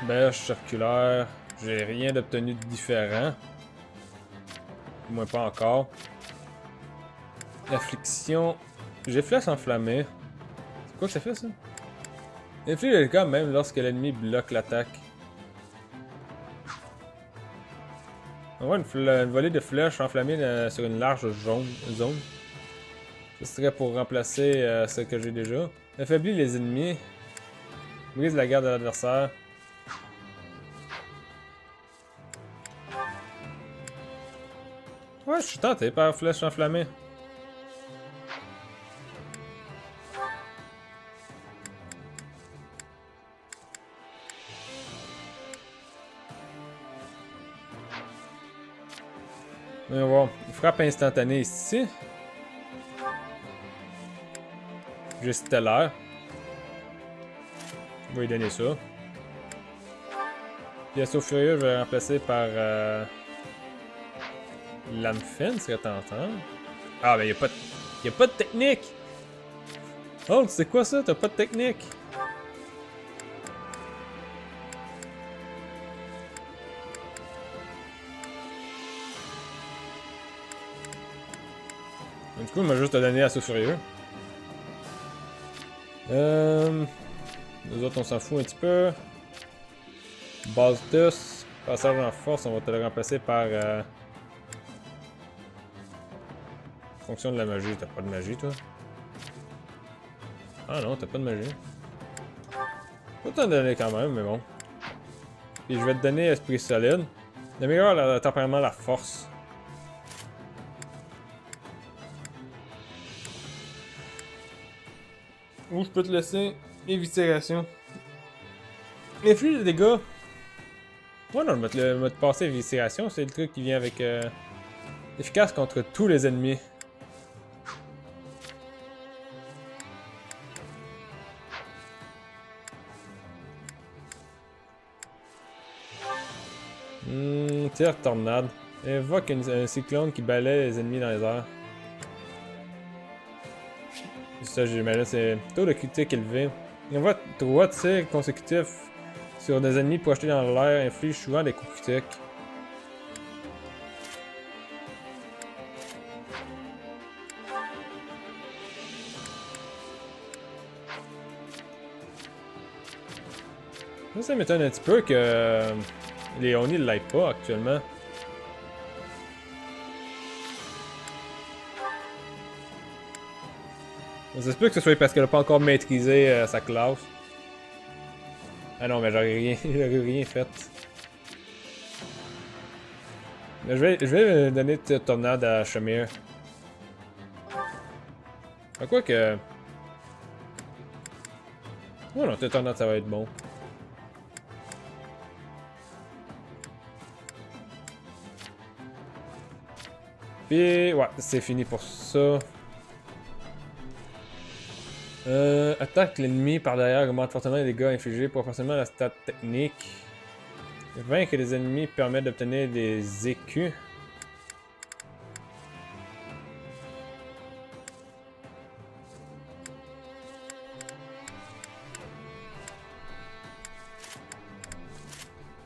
Bêche circulaire. J'ai rien d'obtenu de différent. Du moins pas encore. Affliction. J'ai flèche enflammée. C'est quoi que ça fait ça? Inflige le dégâts même lorsque l'ennemi bloque l'attaque. On voit une volée de flèches enflammées sur une large zone. Ce serait pour remplacer ce que j'ai déjà. Affaiblit les ennemis. Brise la garde de l'adversaire. Ouais, je suis tenté par flèche enflammée. On va voir. Frappe instantanée ici. J'ai stellaire. On va lui donner ça. Puis assaut furieux, je vais le remplacer par lame fine, serait tentant. Ah, mais il n'y a pas de technique! Oh, c'est quoi ça? T'as pas de technique? Du coup, il m'a juste donné à ce furieux. Nous autres, on s'en fout un petit peu. Base 2. Passage en force, on va te le remplacer par... Fonction de la magie. T'as pas de magie, toi? Ah non, t'as pas de magie. Faut t'en donner quand même, mais bon. Puis je vais te donner esprit solide. Améliore temporairement la force. Ou je peux te laisser éviscération. Inflige les dégâts. Ouais, non, je vais te passer éviscération. C'est le truc qui vient avec... efficace contre tous les ennemis. Tir tornade. Évoque un cyclone qui balaie les ennemis dans les airs. Ça, j'imagine, c'est taux de critique élevé. On voit 3 tirs consécutifs sur des ennemis projetés dans l'air infligent souvent des coups critiques. Ça m'étonne un petit peu que les Oni ne l'aident pas actuellement. Ça se peut que ce soit parce qu'elle n'a pas encore maîtrisé sa classe. Ah non, mais j'aurais rien fait. Mais je vais donner cette tornade à Shamir. À quoi que... Oh non, cette tornade ça va être bon. Puis, ouais, c'est fini pour ça. Attaque l'ennemi par derrière, augmente fortement les dégâts infligés proportionnellement à la stat technique. Vaincre les ennemis permet d'obtenir des écus.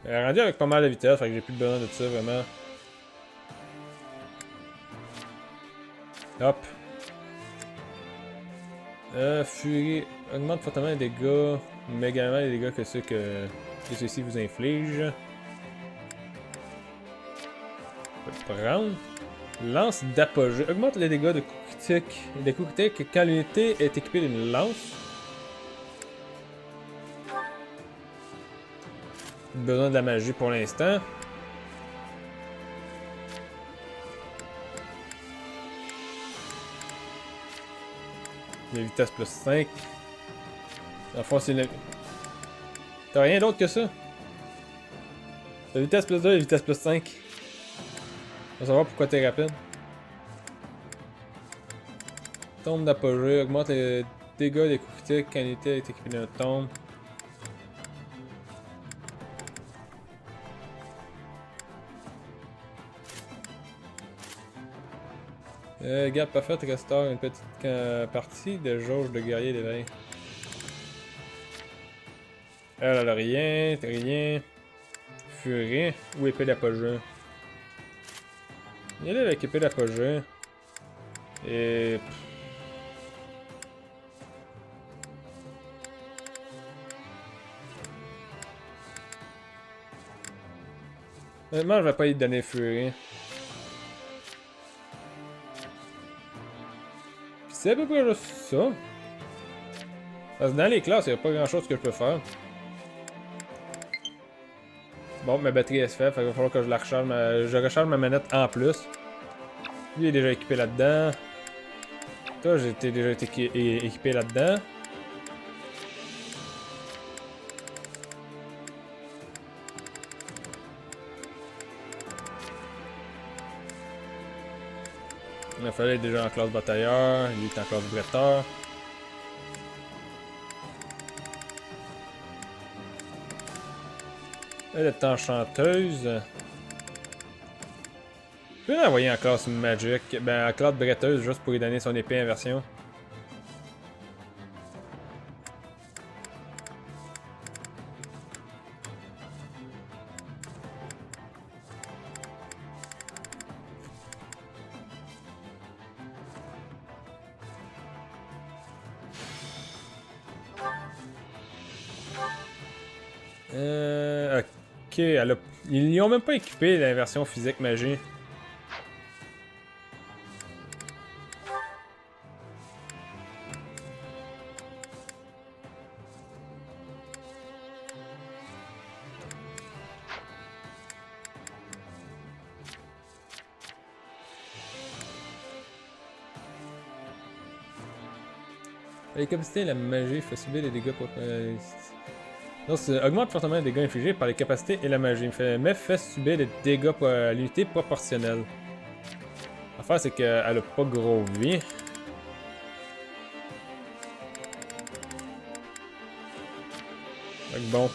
Rendu avec pas mal de vitesse, fait que j'ai plus besoin de ça vraiment. Hop. Furie augmente fortement les dégâts, mais également les dégâts que ceux-ci vous infligent. Je vais prendre. Lance d'apogée. Augmente les dégâts de coups critiques. Des coups critiques quand l'unité est équipée d'une lance. Besoin de la magie pour l'instant. La vitesse plus 5. En fond, c'est une... T'as rien d'autre que ça? La vitesse plus 2 et la vitesse plus 5. On va savoir pourquoi t'es rapide. Tombe d'apogée. Augmente les dégâts des coups critiques quand l'unité est équipée d'un tombe. Garde parfaite restaure une petite partie de jauge de guerrier d'éveil. Elle a rien. Furie ou épée d'apogée. Il y a avec épée d'apogée. Et... Honnêtement, je vais pas y donner furie. C'est à peu près juste ça. Parce que dans les classes, il n'y a pas grand chose que je peux faire. Bon, ma batterie est faite, il va falloir que je la recharge. Je recharge ma manette en plus. Lui est déjà équipé là-dedans. Toi, j'ai déjà été équipé là-dedans. Il fallait être déjà en classe batailleur, lui est en classe bretteur. Elle est enchanteuse. Je peux l'envoyer en classe magique, ben en classe bretteuse juste pour lui donner son épée inversion. Ok, ils n'y ont même pas équipé la version physique magie. La capacité et la magie fait subir les dégâts donc, augmente fortement les dégâts infligés par les capacités et la magie, mais fait subir des dégâts à l'unité proportionnelle. L'affaire, c'est qu'elle a pas gros vie. Fait que bon.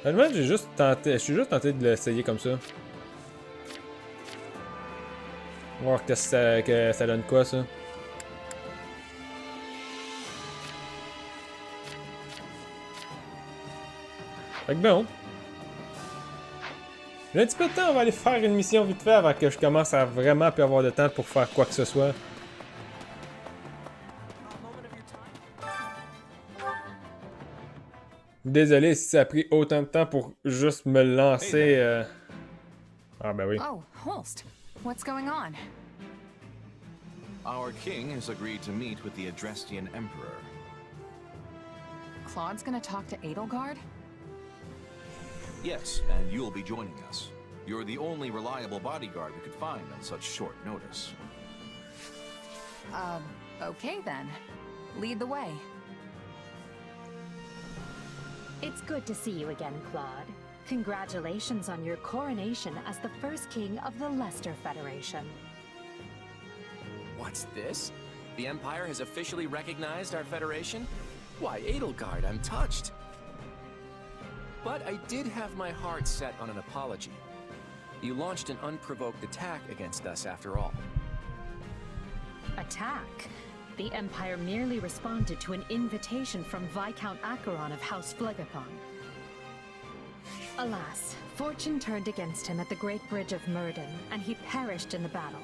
Honnêtement, je suis juste tenté de l'essayer comme ça. Voir que ça donne quoi, ça. Fait que bon. J'ai un petit peu de temps, on va aller faire une mission vite fait avant que je commence à vraiment plus avoir de temps pour faire quoi que ce soit. Désolé si ça a pris autant de temps pour juste me lancer. Ah ben oui. Oh, Holst, what's going on? Our king has agreed to meet with the Adrestian Emperor. Claude's gonna talk to Edelgard? Yes, and you'll be joining us. You're the only reliable bodyguard we could find on such short notice. Okay then. Lead the way. It's good to see you again, Claude. Congratulations on your coronation as the first king of the Leicester Federation. What's this? The Empire has officially recognized our Federation? Why, Edelgard, I'm touched. But I did have my heart set on an apology. You launched an unprovoked attack against us after all. Attack? The Empire merely responded to an invitation from Viscount Acheron of House Phlegethon. Alas, fortune turned against him at the Great Bridge of Murden, and he perished in the battle.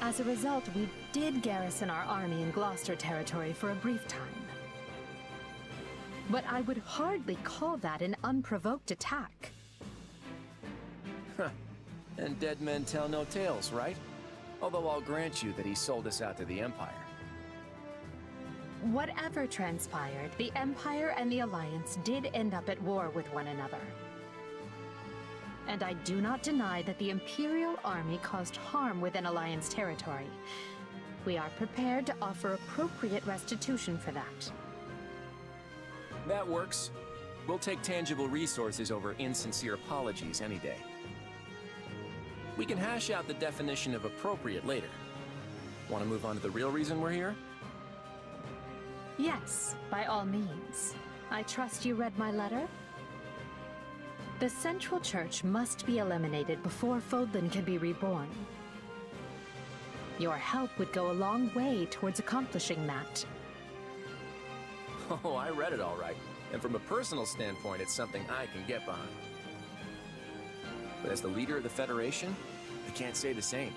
As a result, we did garrison our army in Gloucester territory for a brief time. But I would hardly call that an unprovoked attack. Huh. And dead men tell no tales, right? Although I'll grant you that he sold us out to the Empire. Whatever transpired, the Empire and the Alliance did end up at war with one another. And I do not deny that the Imperial Army caused harm within Alliance territory. We are prepared to offer appropriate restitution for that. That works. We'll take tangible resources over insincere apologies any day. We can hash out the definition of appropriate later. Want to move on to the real reason we're here? Yes, by all means. I trust you read my letter? The Central Church must be eliminated before Fodlan can be reborn. Your help would go a long way towards accomplishing that. Oh, I read it all right. And from a personal standpoint, it's something I can get behind. But as the leader of the Federation, I can't say the same.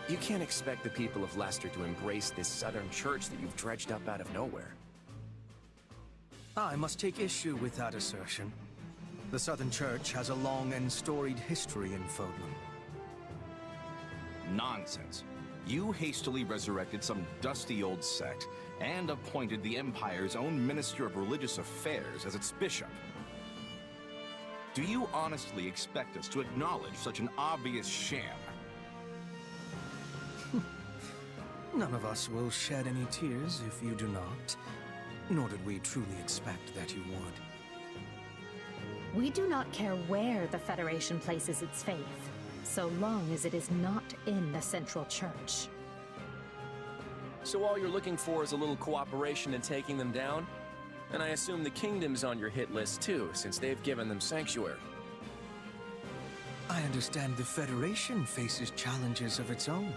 You can't expect the people of Leicester to embrace this Southern Church that you've dredged up out of nowhere. I must take issue with that assertion. The Southern Church has a long and storied history in Fodlan. Nonsense. You hastily resurrected some dusty old sect and appointed the Empire's own Minister of Religious Affairs as its bishop. Do you honestly expect us to acknowledge such an obvious sham? None of us will shed any tears if you do not. Nor did we truly expect that you would. We do not care where the Federation places its faith, so long as it is not in the Central Church. So all you're looking for is a little cooperation in taking them down? And I assume the Kingdom's on your hit list too, since they've given them sanctuary. I understand the Federation faces challenges of its own.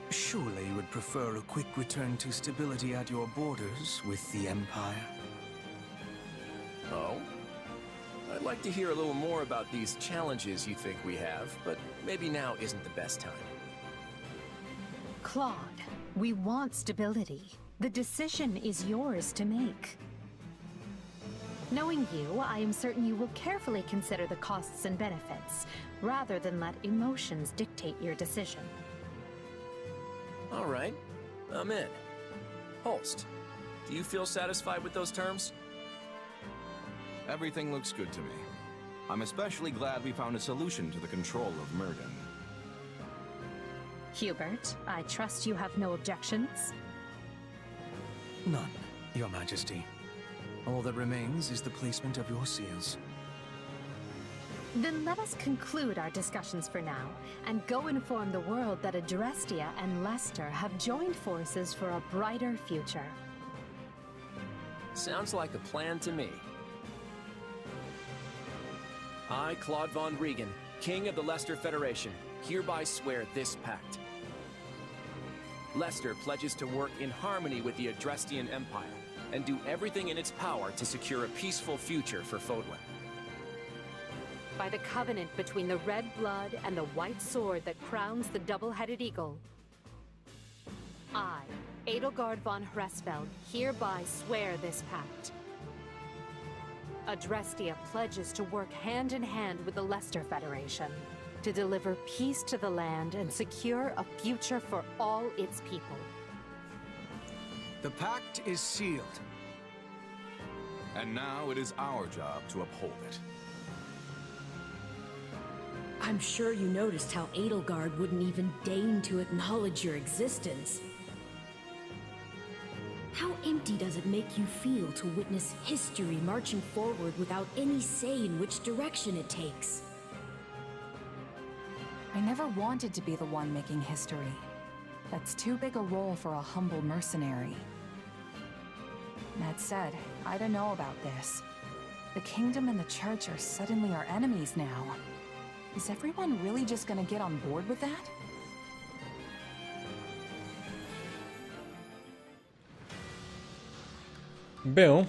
Surely you would prefer a quick return to stability at your borders with the Empire? Oh? I'd like to hear a little more about these challenges you think we have, but maybe now isn't the best time. Claude, we want stability. The decision is yours to make. Knowing you, I am certain you will carefully consider the costs and benefits, rather than let emotions dictate your decision. All right, I'm in. Holst, do you feel satisfied with those terms? Everything looks good to me. I'm especially glad we found a solution to the control of Murden. Hubert, I trust you have no objections? None, Your Majesty. All that remains is the placement of your seals. Then let us conclude our discussions for now, and go inform the world that Adrestia and Leicester have joined forces for a brighter future. Sounds like a plan to me. I, Claude von Regan, King of the Leicester Federation, hereby swear this pact. Leicester pledges to work in harmony with the Adrestian Empire, and do everything in its power to secure a peaceful future for Fodlan. By the covenant between the red blood and the white sword that crowns the double-headed eagle, I, Edelgard von Hresfeld, hereby swear this pact. Adrestia pledges to work hand in hand with the Leicester Federation to deliver peace to the land and secure a future for all its people. The pact is sealed. And now it is our job to uphold it. I'm sure you noticed how Edelgard wouldn't even deign to acknowledge your existence. How empty does it make you feel to witness history marching forward without any say in which direction it takes? I never wanted to be the one making history. That's too big a role for a humble mercenary. That said, I don't know about this. The Kingdom and the Church are suddenly our enemies now. Is everyone really just gonna get on board with that? Bon.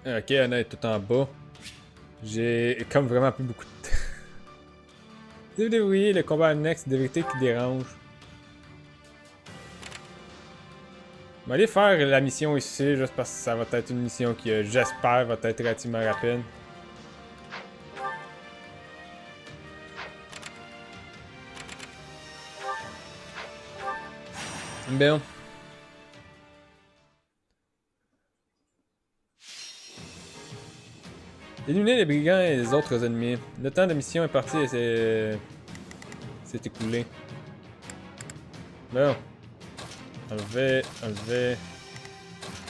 Ok, Anna est tout en bas. J'ai comme vraiment plus beaucoup de temps. Déverrouiller le combat annexe de vérité qui dérange. On va aller faire la mission ici, juste parce que ça va être une mission qui, j'espère, va être relativement rapide. Bon. Éliminer les brigands et les autres ennemis. Le temps de mission est parti et s'est écoulé. Bon. Enlever, enlever,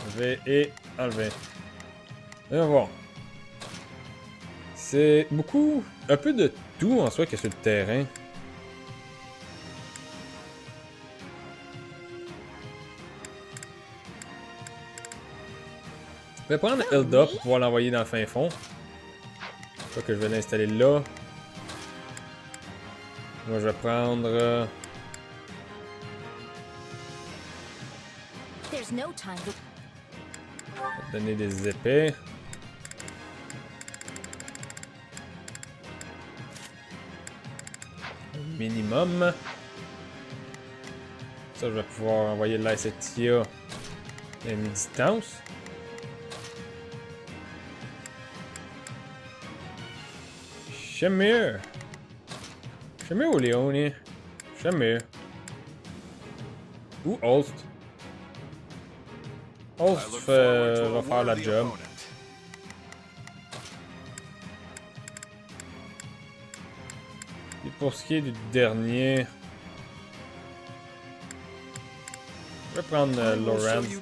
enlever et enlever. Voyons voir. C'est beaucoup, un peu de tout en soi qu'il y a sur le terrain. Je vais prendre Hilda pour pouvoir l'envoyer dans le fin fond. Je crois que je vais l'installer là. Moi je vais prendre... donner des épées. Minimum. Ça, je vais pouvoir envoyer de l'Aisetia à mi-distance. Shamir. Shamir ou Léonie? Shamir. Ou Holst. Holst va faire la job. Et pour ce qui est du dernier, je vais prendre Lorenz.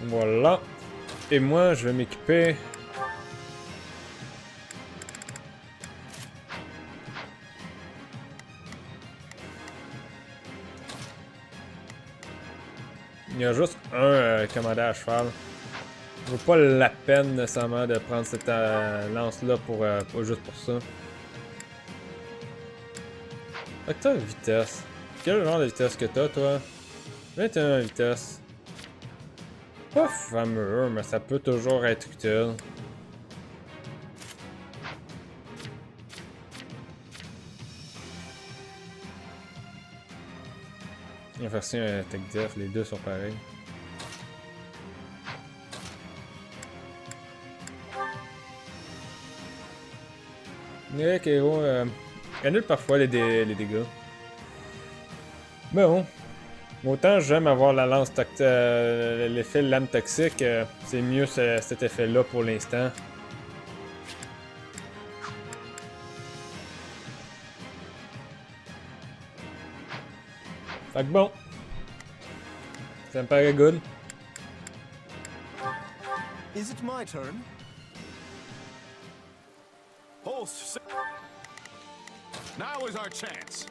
Voilà. Et moi, je vais m'équiper. Il y a juste un commandant à cheval. Ça vaut pas la peine nécessairement de prendre cette lance-là pour juste pour ça. Facteur de vitesse. Quel genre de vitesse que t'as, toi? 21 vitesse. Pas fameux, mais ça peut toujours être utile. On va faire ça un tech def, les deux sont pareils. Les héros annulent parfois les dégâts. Mais bon. Autant j'aime avoir la lance l'effet lame toxique, c'est mieux cet effet-là pour l'instant. Fait que bon. Ça me paraît good. Is it my turn? Pulse. Now is our chance.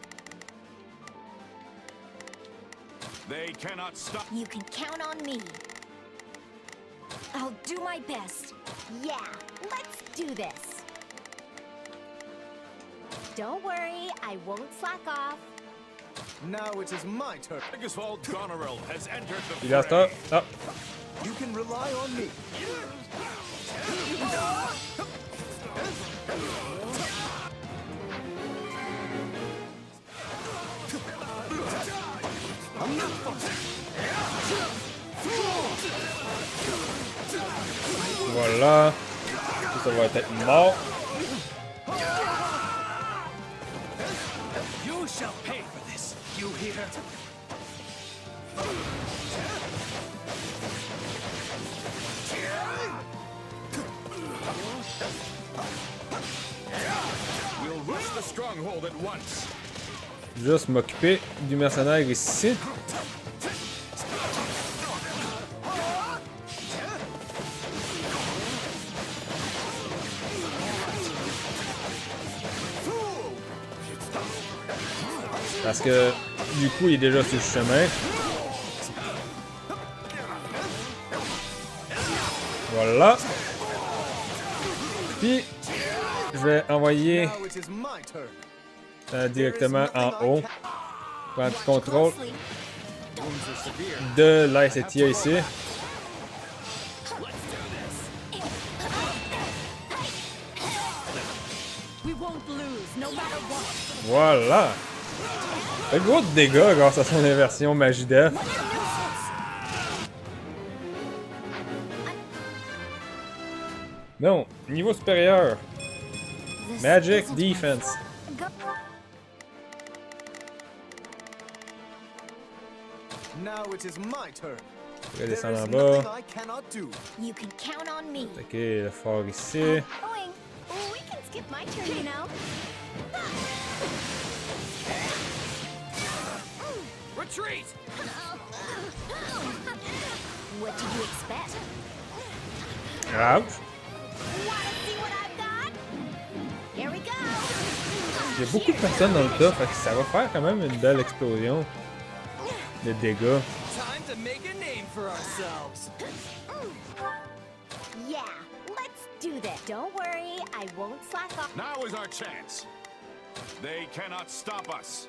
They cannot stop. You can count on me. I'll do my best. Yeah, let's do this. Don't worry, I won't slack off. Now it is my turn. Sigiswald Goneril has entered the Il a stop. Ah. You can rely on me. Voilà. Ça va être mort. You shall pay for this. You hear? We'll rush the stronghold at once. Juste m'occuper du mercenaire ici. Parce que du coup il est déjà sur le chemin. Voilà. Puis je vais envoyer directement en haut. Prendre contrôle de l'ICTA ici. Voilà. Fait gros de dégâts grâce à son inversion magie def. Non, niveau supérieur. Magic Defense. Now it is my turn. Je vais descendre en bas. You can count on me. Attaquer le fort ici. Going. We can skip my turn, you know. Retreat! What did you expect? Ouch. Wanna see what I've got? Here we go. Il y a beaucoup de personnes dans le tas, fait que ça va faire quand même une belle explosion de dégâts. Time to make a name for ourselves. Yeah, let's do this. Don't worry, I won't slack off. Now is our chance. They cannot stop us.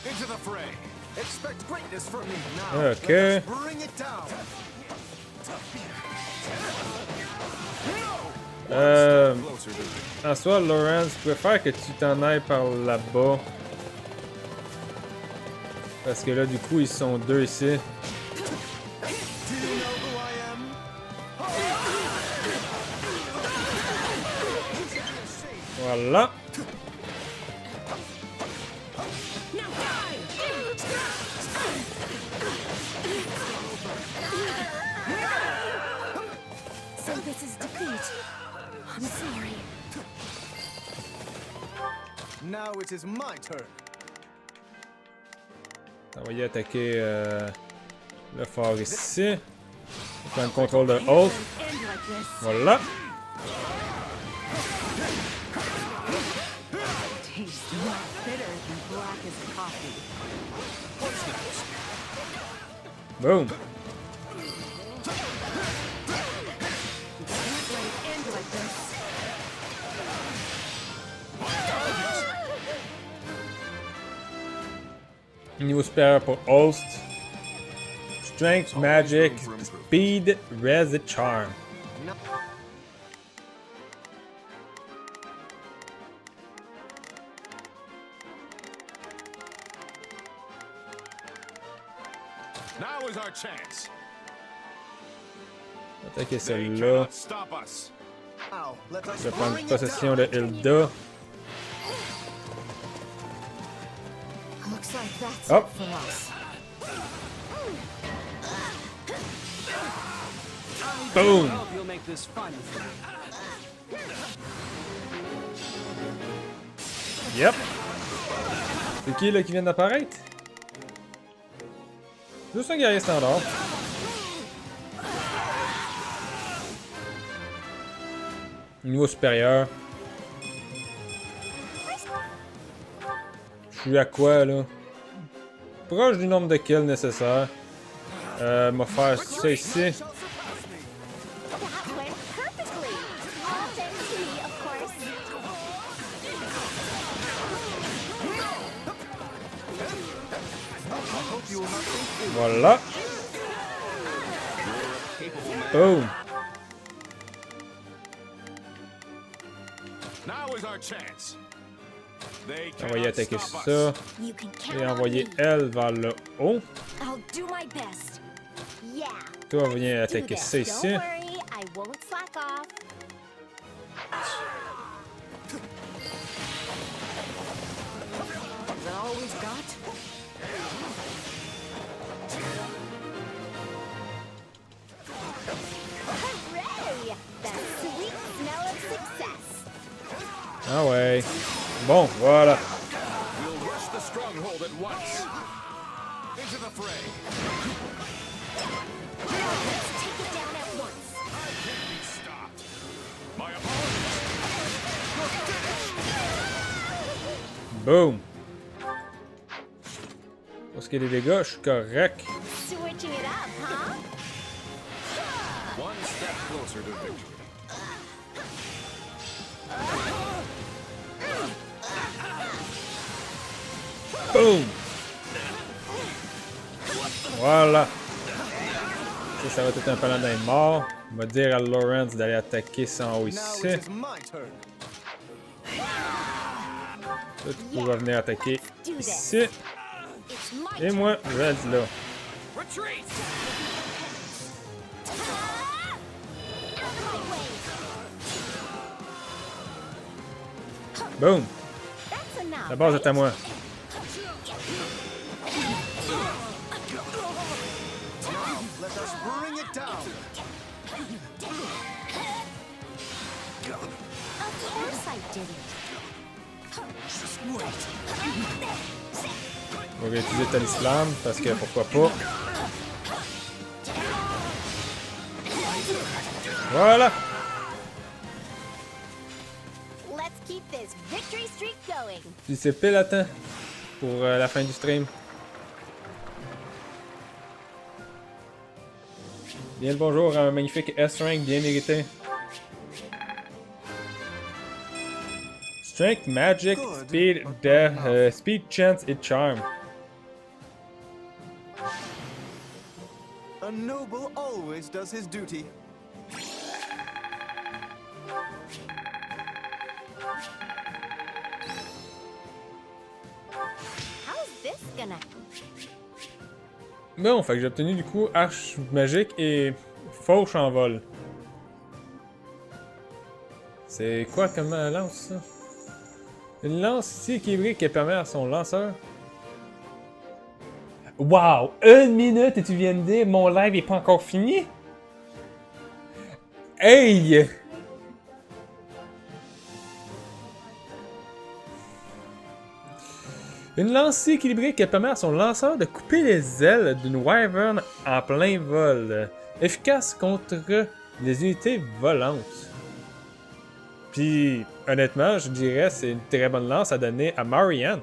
Into the fray. Expect greatness from me now. Okay. Let's bring it down. En soi, Lawrence, je préfère que tu t'en ailles par là-bas. Parce que là, du coup, ils sont deux ici. Voilà. So this is defeat. I'm sorry. Now it is my turn. On va y attaquer le fort ici. Prendre le contrôle de Holt. Voilà. Boom. Niveau supérieur pour Holst. Strength, Magic, Speed, Res et Charm. Now is our chance. Attaquer celle-là. Je vais prendre possession de Hilda. Hop! Boom! Yep! C'est qui là qui vient d'apparaître? Juste un guerrier standard. Niveau supérieur. Je suis à quoi là? Proche du nombre de kills nécessaire. M'a faire ça ici. Voilà. Boom. Envoyer attaquer ça. Et envoyer elle vers le haut. Toi, venir attaquer ça ici. Ah ouais. Bon, voilà. Boom. Pour ce qui est des dégâts, je suis correct. Boom! Voilà. Ça va être un paladin mort. On va dire à Lawrence d'aller attaquer ça en haut ici. Toi, tu pourras venir attaquer ici. Et moi, je vais être là. Boom! La base est à moi. On va utiliser Talislam parce que pourquoi pas. Voilà! Puis c'est pile à temps pour la fin du stream. Bien le bonjour, un magnifique S-Rank bien mérité. Strength, Magic, Speed, Speed, Chance et Charm. A noble always does his duty. Bon, fait que j'ai obtenu du coup Arche magique et Fauche en vol. C'est quoi comme lance ça? Une lance si équilibrée qui permet à son lanceur. Wow! 1 minute et tu viens de dire mon live est pas encore fini? Hey! Une lance si équilibrée qui permet à son lanceur de couper les ailes d'une wyvern en plein vol. Efficace contre les unités volantes. Puis, honnêtement, je dirais c'est une très bonne lance à donner à Marianne.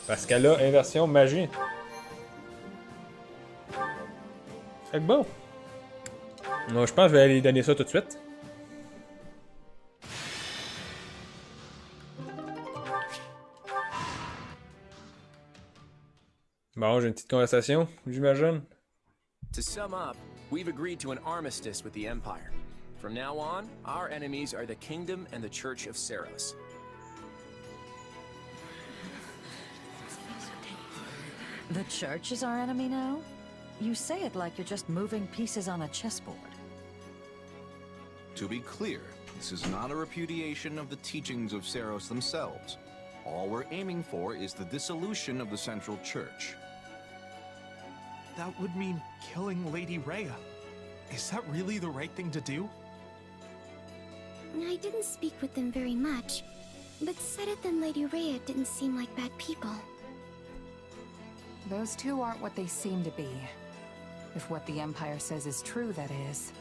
Parce qu'elle a inversion magie. Fait que bon. Donc, je pense que je vais aller donner ça tout de suite. Bon, j'ai une petite conversation, j'imagine. To sum up, we've agreed to an armistice with the Empire. From now on, our enemies are the Kingdom and the Church of Seros. The church is our enemy now? You say it like you're just moving pieces on a chessboard. To be clear, this is not a repudiation of the teachings of Seros themselves. All we're aiming for is the dissolution of the Central Church. That would mean killing Lady Rhea. Is that really the right thing to do? I didn't speak with them very much, but Sedith and Lady Rhea didn't seem like bad people. Those two aren't what they seem to be. If what the Empire says is true, that is.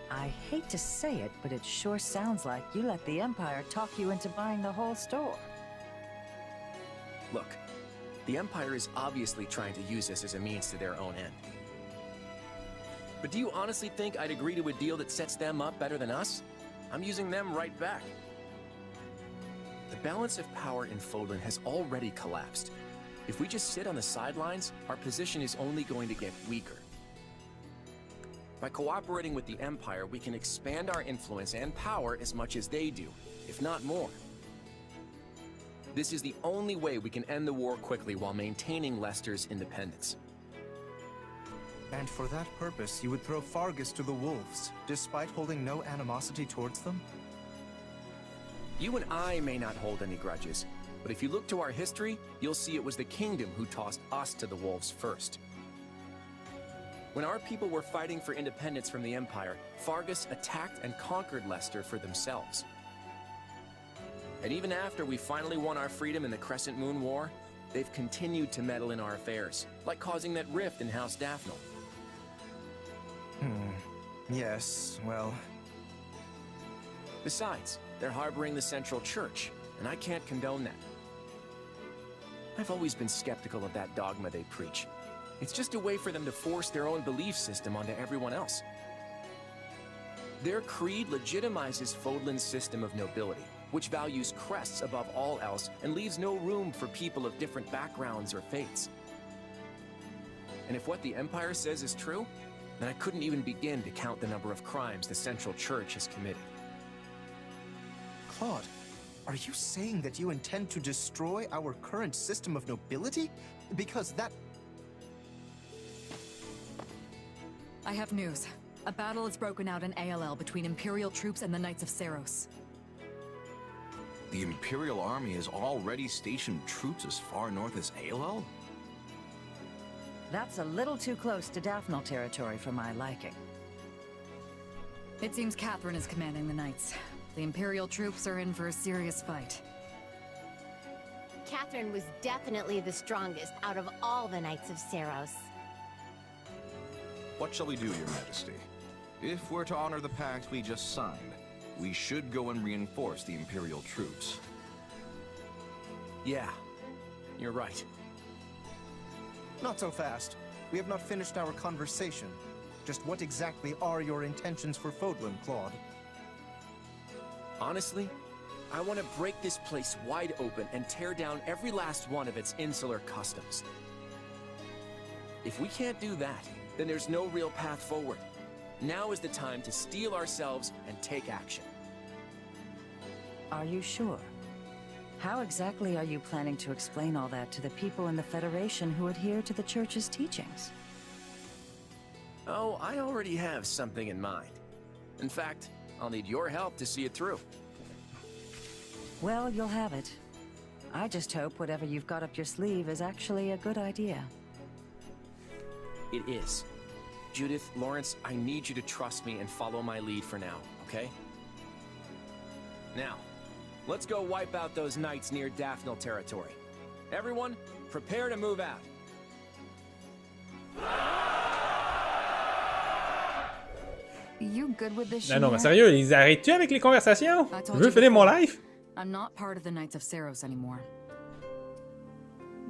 I hate to say it, but it sure sounds like you let the Empire talk you into buying the whole store. Look, the Empire is obviously trying to use this as a means to their own end. But do you honestly think I'd agree to a deal that sets them up better than us? I'm using them right back. The balance of power in Fodlan has already collapsed. If we just sit on the sidelines, our position is only going to get weaker. By cooperating with the Empire, we can expand our influence and power as much as they do, if not more. This is the only way we can end the war quickly while maintaining Leicester's independence. And for that purpose, you would throw Fargus to the wolves, despite holding no animosity towards them? You and I may not hold any grudges, but if you look to our history, you'll see it was the Kingdom who tossed us to the wolves first. When our people were fighting for independence from the Empire, Fargus attacked and conquered Leicester for themselves. And even after we finally won our freedom in the Crescent Moon War, they've continued to meddle in our affairs, like causing that rift in House Daphne. Yes, well... Besides, they're harboring the Central Church, and I can't condone that. I've always been skeptical of that dogma they preach. It's just a way for them to force their own belief system onto everyone else. Their creed legitimizes Fodlan's system of nobility, which values crests above all else and leaves no room for people of different backgrounds or faiths. And if what the Empire says is true, then I couldn't even begin to count the number of crimes the Central Church has committed. Claude, are you saying that you intend to destroy our current system of nobility? Because that... I have news. A battle has broken out in ALL between Imperial troops and the Knights of Seros. The Imperial Army has already stationed troops as far north as ALL? That's a little too close to Daphne territory for my liking. It seems Catherine is commanding the Knights. The Imperial troops are in for a serious fight. Catherine was definitely the strongest out of all the Knights of Seros. What shall we do, Your Majesty? If we're to honor the pact we just signed, we should go and reinforce the Imperial troops. Yeah, you're right. Not so fast. We have not finished our conversation. Just what exactly are your intentions for Fodlan, Claude? Honestly, I want to break this place wide open and tear down every last one of its insular customs. If we can't do that, then there's no real path forward. Now is the time to steel ourselves and take action. Are you sure? How exactly are you planning to explain all that to the people in the Federation who adhere to the Church's teachings? Oh, I already have something in mind. In fact, I'll need your help to see it through. Well, you'll have it. I just hope whatever you've got up your sleeve is actually a good idea. It is. Judith, Lawrence, I need you to trust me and follow my lead for now, okay? Now, let's go wipe out those knights near Daphne territory. Everyone, prepare to move out. You good with this? Non, mais sérieux, ils arrêtent-tu avec les conversations? Je veux finir mon life. I'm not part of the Knights of Seros anymore.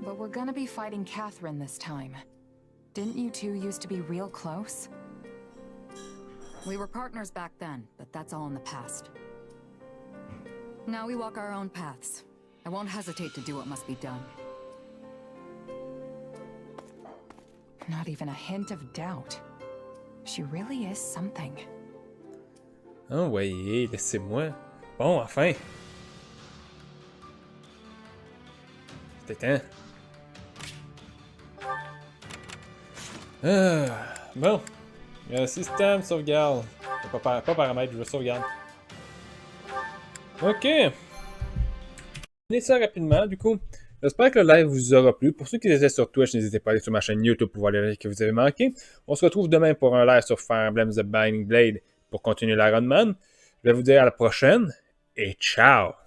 But we're gonna be fighting Catherine this time. Didn't you two used to be real close? We were partners back then, but that's all in the past. Now we walk our own paths. I won't hesitate to do what must be done. Not even a hint of doubt. She really is something. Envoyez, laissez-moi. Bon, enfin. C'était temps. Bon. Système, sauvegarde. Pas paramètre, je veux sauvegarde. Ok. On ça rapidement, du coup. J'espère que le live vous aura plu. Pour ceux qui étaient sur Twitch, n'hésitez pas à aller sur ma chaîne YouTube pour voir les lives que vous avez manqués. On se retrouve demain pour un live sur Fire Emblem The Binding Blade pour continuer la run, man. Je vais vous dire à la prochaine et ciao!